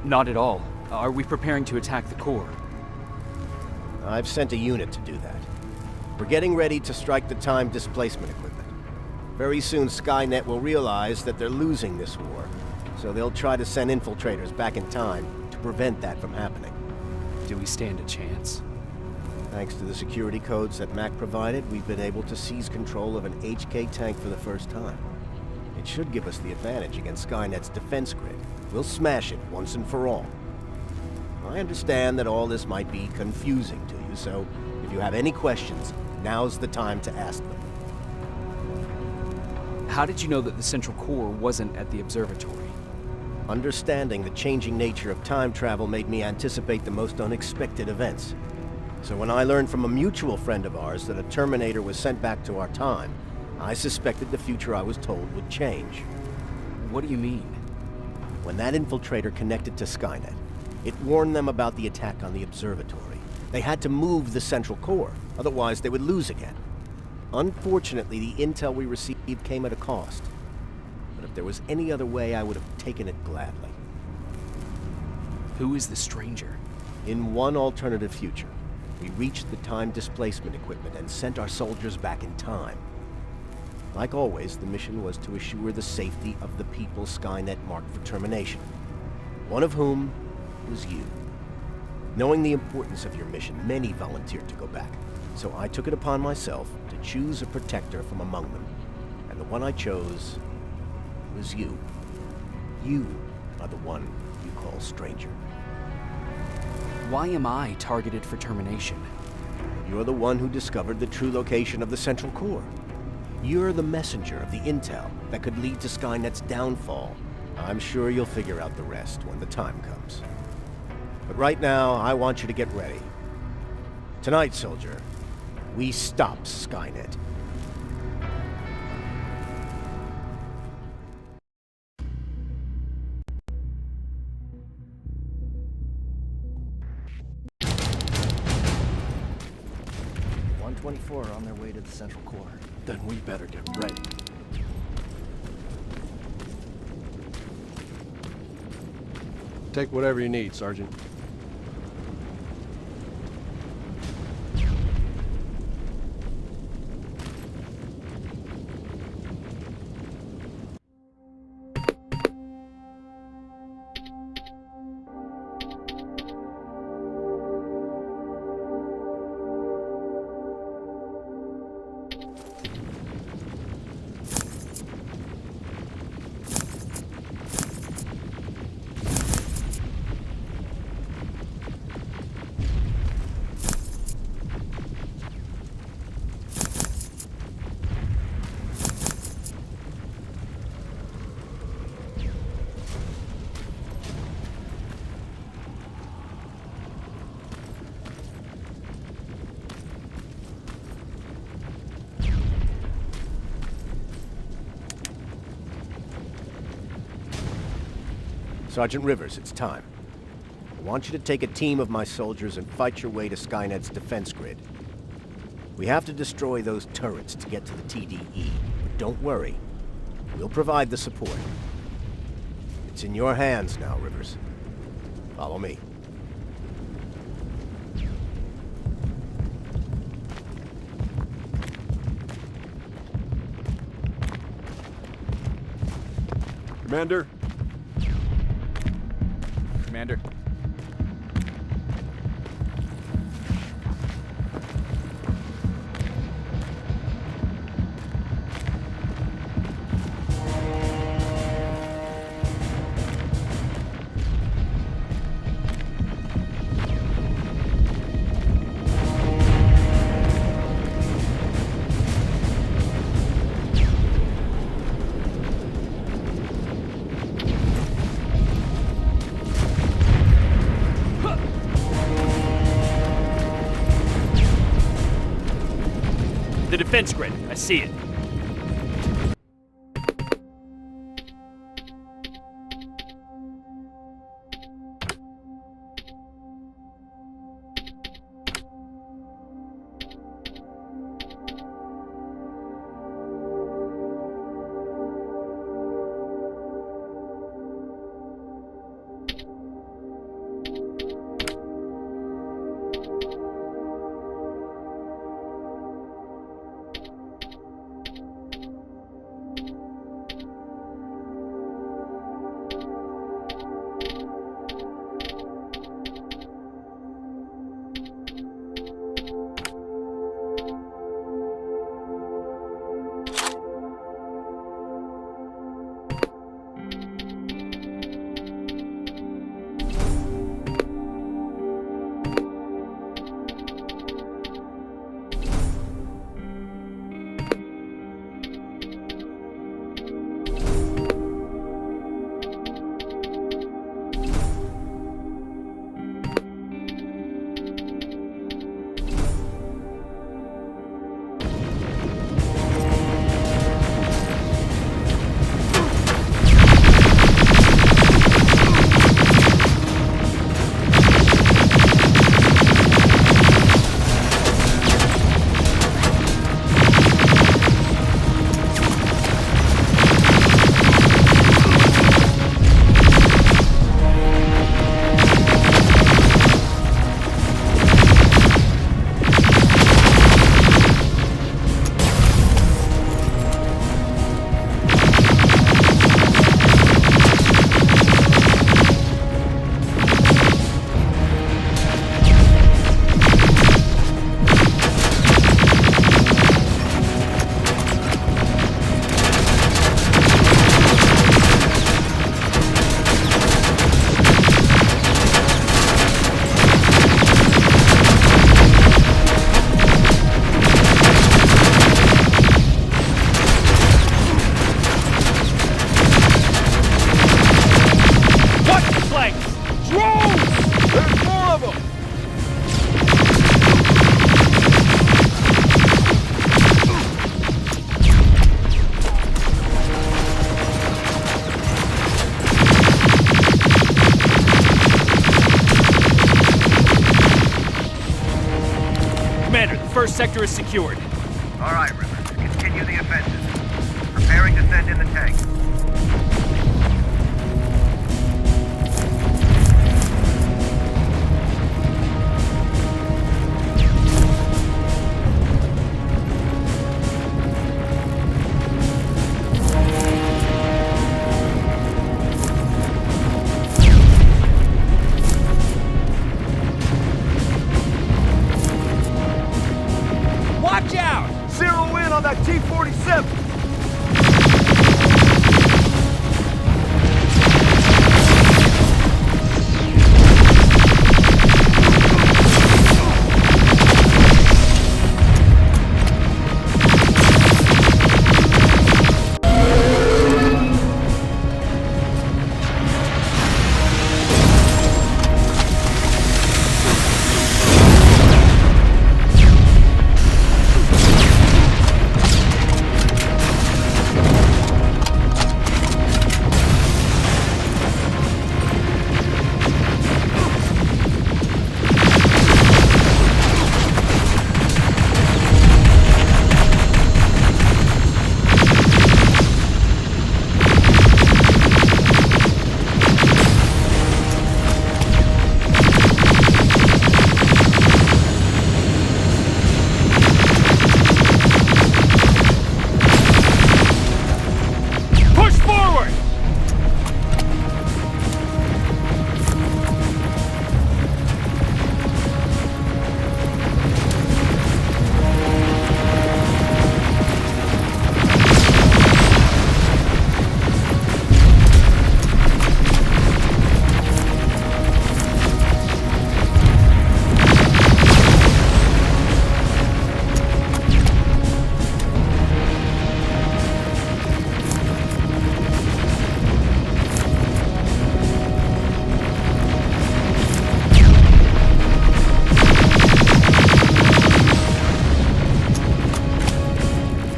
Not at all. Are we preparing to attack the core? I've sent a unit to do that. We're getting ready to strike the time displacement equipment. Very soon Skynet will realize that they're losing this war, so they'll try to send infiltrators back in time to prevent that from happening. Do we stand a chance? Thanks to the security codes that Mac provided, we've been able to seize control of an HK tank for the first time. It should give us the advantage against Skynet's defense grid. We'll smash it once and for all. I understand that all this might be confusing to you, so if you have any questions, now's the time to ask them. How did you know that the Central Core wasn't at the observatory? Understanding the changing nature of time travel made me anticipate the most unexpected events. So when I learned from a mutual friend of ours that a Terminator was sent back to our time, I suspected the future I was told would change. What do you mean? When that infiltrator connected to Skynet, it warned them about the attack on the observatory. They had to move the central core, otherwise they would lose again. Unfortunately, the intel we received came at a cost. But if there was any other way, I would have taken it gladly. Who is the stranger? In one alternative future, we reached the time displacement equipment and sent our soldiers back in time. Like always, the mission was to assure the safety of the people Skynet marked for termination. One of whom was you. Knowing the importance of your mission, many volunteered to go back. So I took it upon myself to choose a protector from among them. And the one I chose was you. You are the one you call stranger. Why am I targeted for termination? You're the one who discovered the true location of the central core. You're the messenger of the intel that could lead to Skynet's downfall. I'm sure you'll figure out the rest when the time comes. But right now, I want you to get ready. Tonight, soldier, we stop Skynet. Are on their way to the central core. Then we better get ready. Take whatever you need, Sergeant. Sergeant Rivers, it's time. I want you to take a team of my soldiers and fight your way to Skynet's defense grid. We have to destroy those turrets to get to the TDE, but don't worry. We'll provide the support. It's in your hands now, Rivers. Follow me. Commander? Commander. The defense grid. I see it. Drones! There's more of them! Commander, the first sector is secured. All right, Rivers. Continue the offensive. Preparing to send in the tank. Watch out! Zero in on that T-47!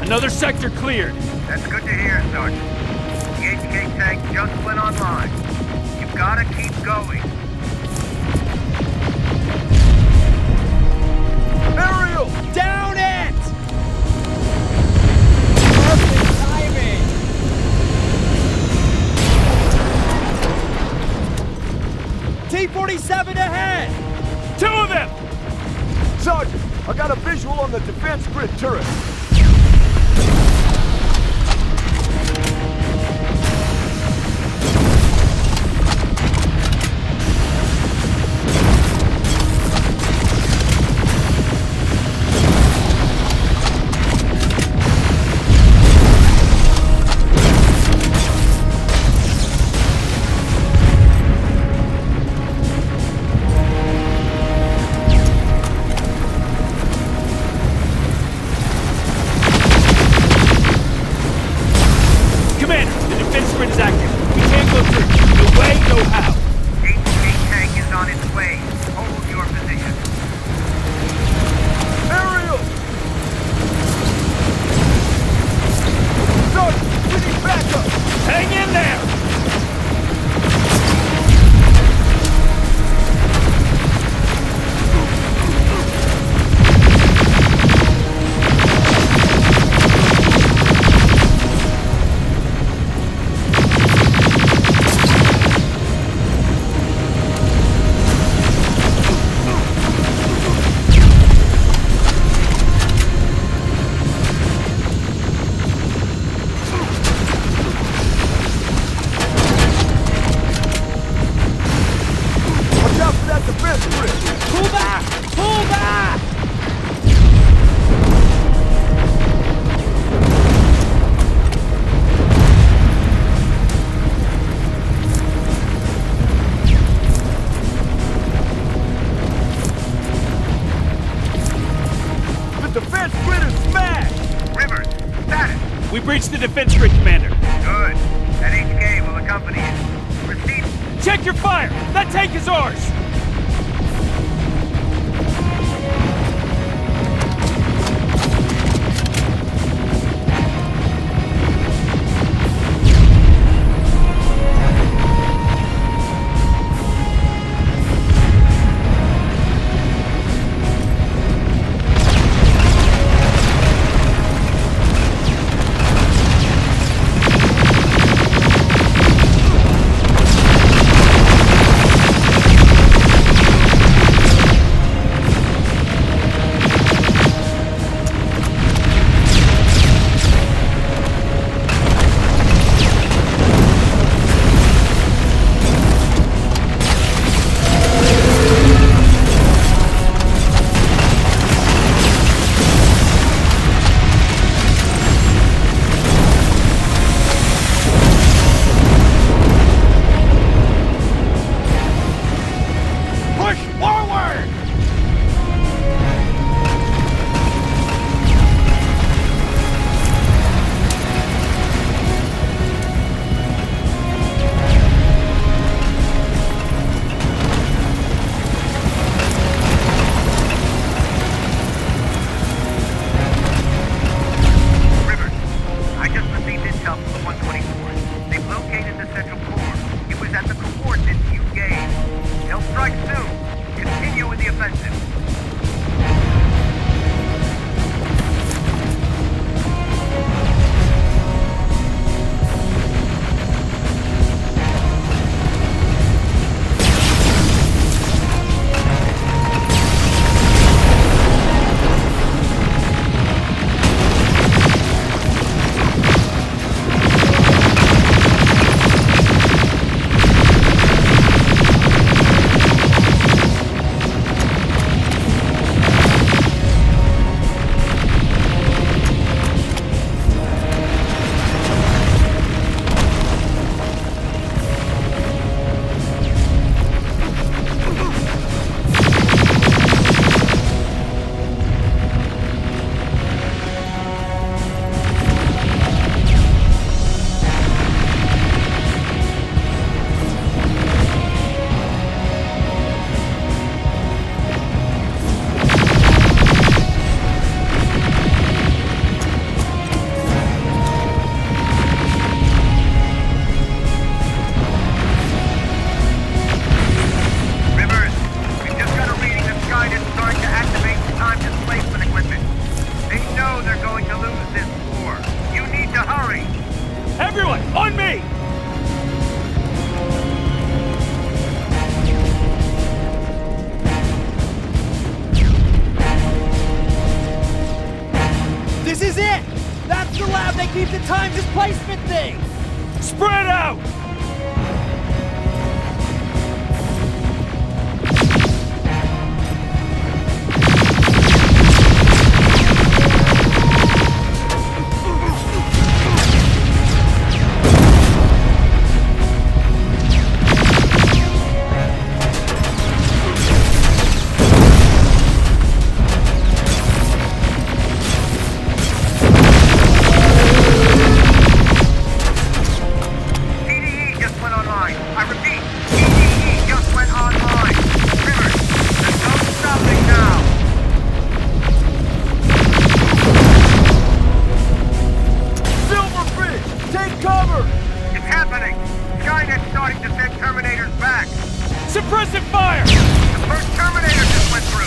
Another sector cleared. That's good to hear, Sergeant. The HK tank just went online. You've gotta keep going. Aerial! Down it! Perfect timing! T-47 ahead! Two of them! Sergeant, I got a visual on the defense grid turret. We breached the defense grid, Commander. Good. That HK will accompany you. Proceed. Check your fire! That tank is ours! Spread out! Suppressive fire! The first Terminator just went through!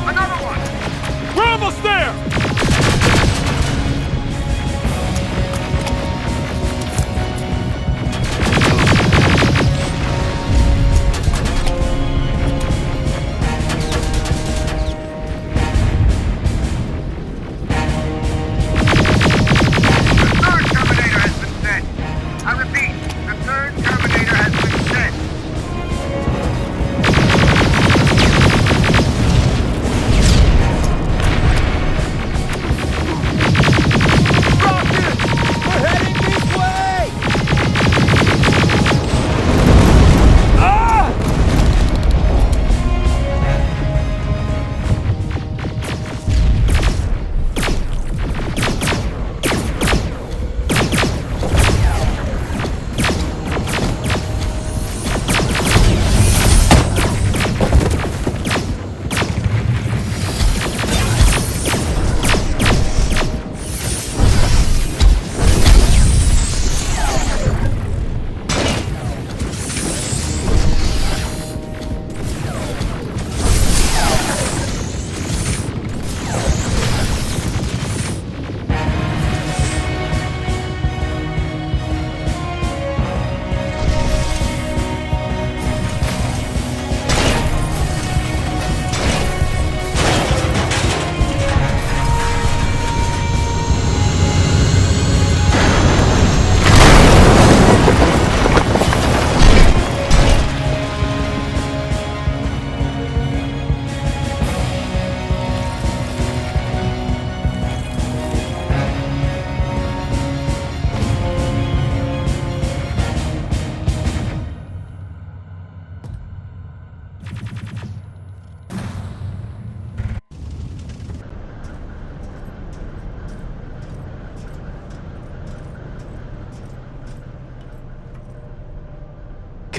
Another one! We're almost there!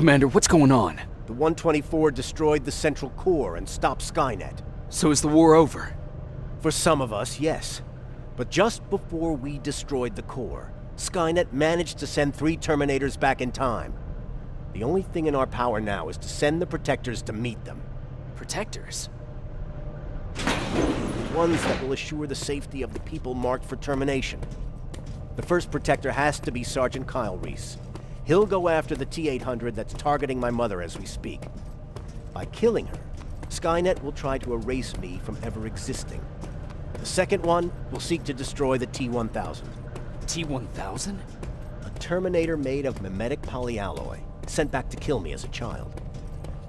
Commander, what's going on? The 124 destroyed the central core and stopped Skynet. So is the war over? For some of us, yes. But just before we destroyed the core, Skynet managed to send 3 Terminators back in time. The only thing in our power now is to send the Protectors to meet them. Protectors? Ones that will assure the safety of the people marked for termination. The first Protector has to be Sergeant Kyle Reese. He'll go after the T-800 that's targeting my mother as we speak. By killing her, Skynet will try to erase me from ever existing. The second one will seek to destroy the T-1000. T-1000? A Terminator made of mimetic polyalloy, sent back to kill me as a child.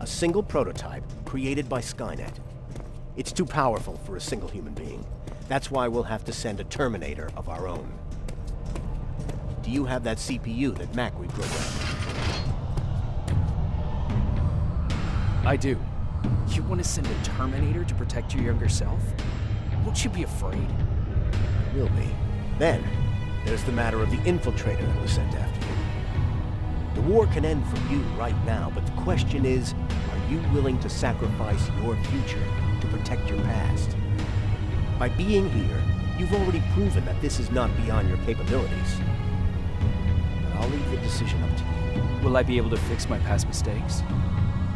A single prototype created by Skynet. It's too powerful for a single human being. That's why we'll have to send a Terminator of our own. Do you have that CPU that Mac reprogrammed? I do. You want to send a Terminator to protect your younger self? Won't you be afraid? I will be. Then, there's the matter of the infiltrator that was sent after you. The war can end for you right now, but the question is, are you willing to sacrifice your future to protect your past? By being here, you've already proven that this is not beyond your capabilities. But I'll leave the decision up to you. Will I be able to fix my past mistakes?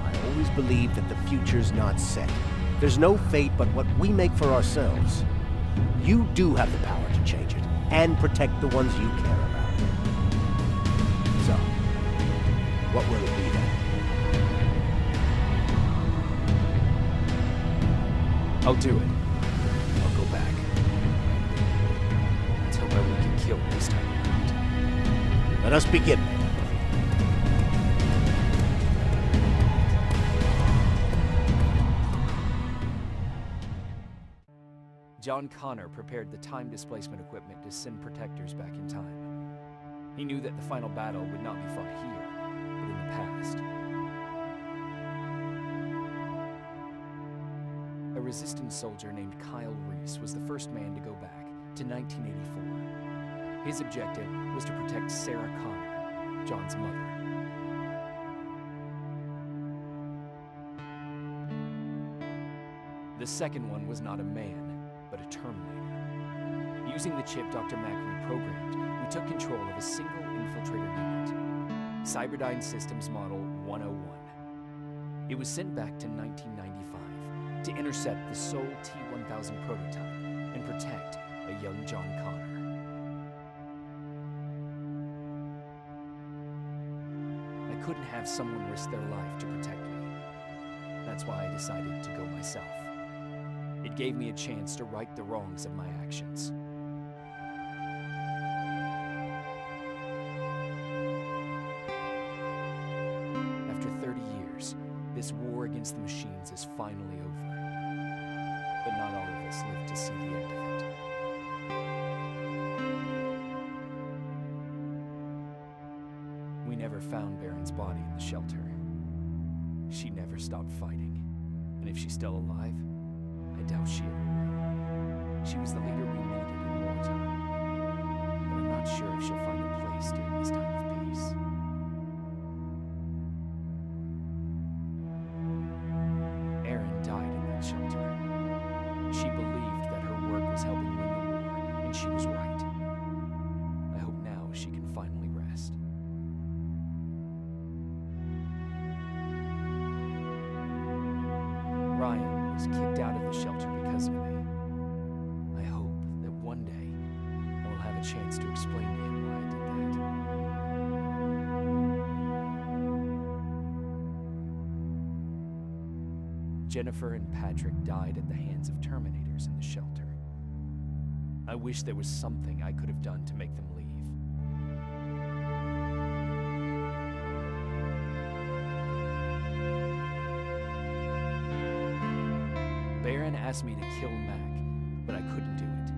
I always believe that the future's not set. There's no fate but what we make for ourselves. You do have the power to change it, and protect the ones you care about. So, what will it be then? I'll do it. I'll go back. Let's hope I won't get killed this time around. Let us begin. John Connor prepared the time displacement equipment to send Protectors back in time. He knew that the final battle would not be fought here, but in the past. A Resistance soldier named Kyle Reese was the first man to go back to 1984. His objective was to protect Sarah Connor, John's mother. The second one was not a man, but a Terminator. Using the chip Dr. Mack reprogrammed, we took control of a single infiltrator unit, Cyberdyne Systems Model 101. It was sent back to 1995 to intercept the sole T-1000 prototype and protect a young John Connor. I couldn't have someone risk their life to protect me. That's why I decided to go myself. It gave me a chance to right the wrongs of my actions. After 30 years, this war against the machines is finally over. But not all of us live to see the end of it. We never found Baron's body in the shelter. She never stopped fighting. And if she's still alive, I doubt she ever will. She was the leader we needed in wartime. But I'm not sure if she'll find a place during this time of peace. Erin died in that shelter. She believed that her work was helping win the war, and she was right. I hope now she can finally rest. Ryan was kicked out of the shelter because of me. I hope that one day I will have a chance to explain to him why I did that. Jennifer and Patrick died at the hands of Terminators in the shelter. I wish there was something I could have done to make them leave. Baron asked me to kill Mac, but I couldn't do it.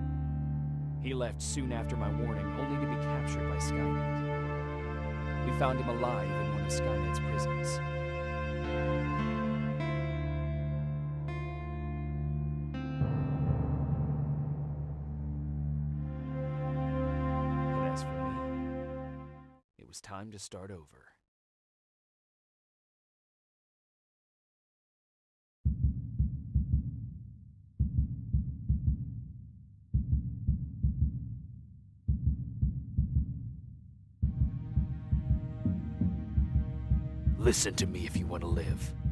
He left soon after my warning, only to be captured by Skynet. We found him alive in one of Skynet's prisons. But as for me, it was time to start over. Listen to me if you want to live.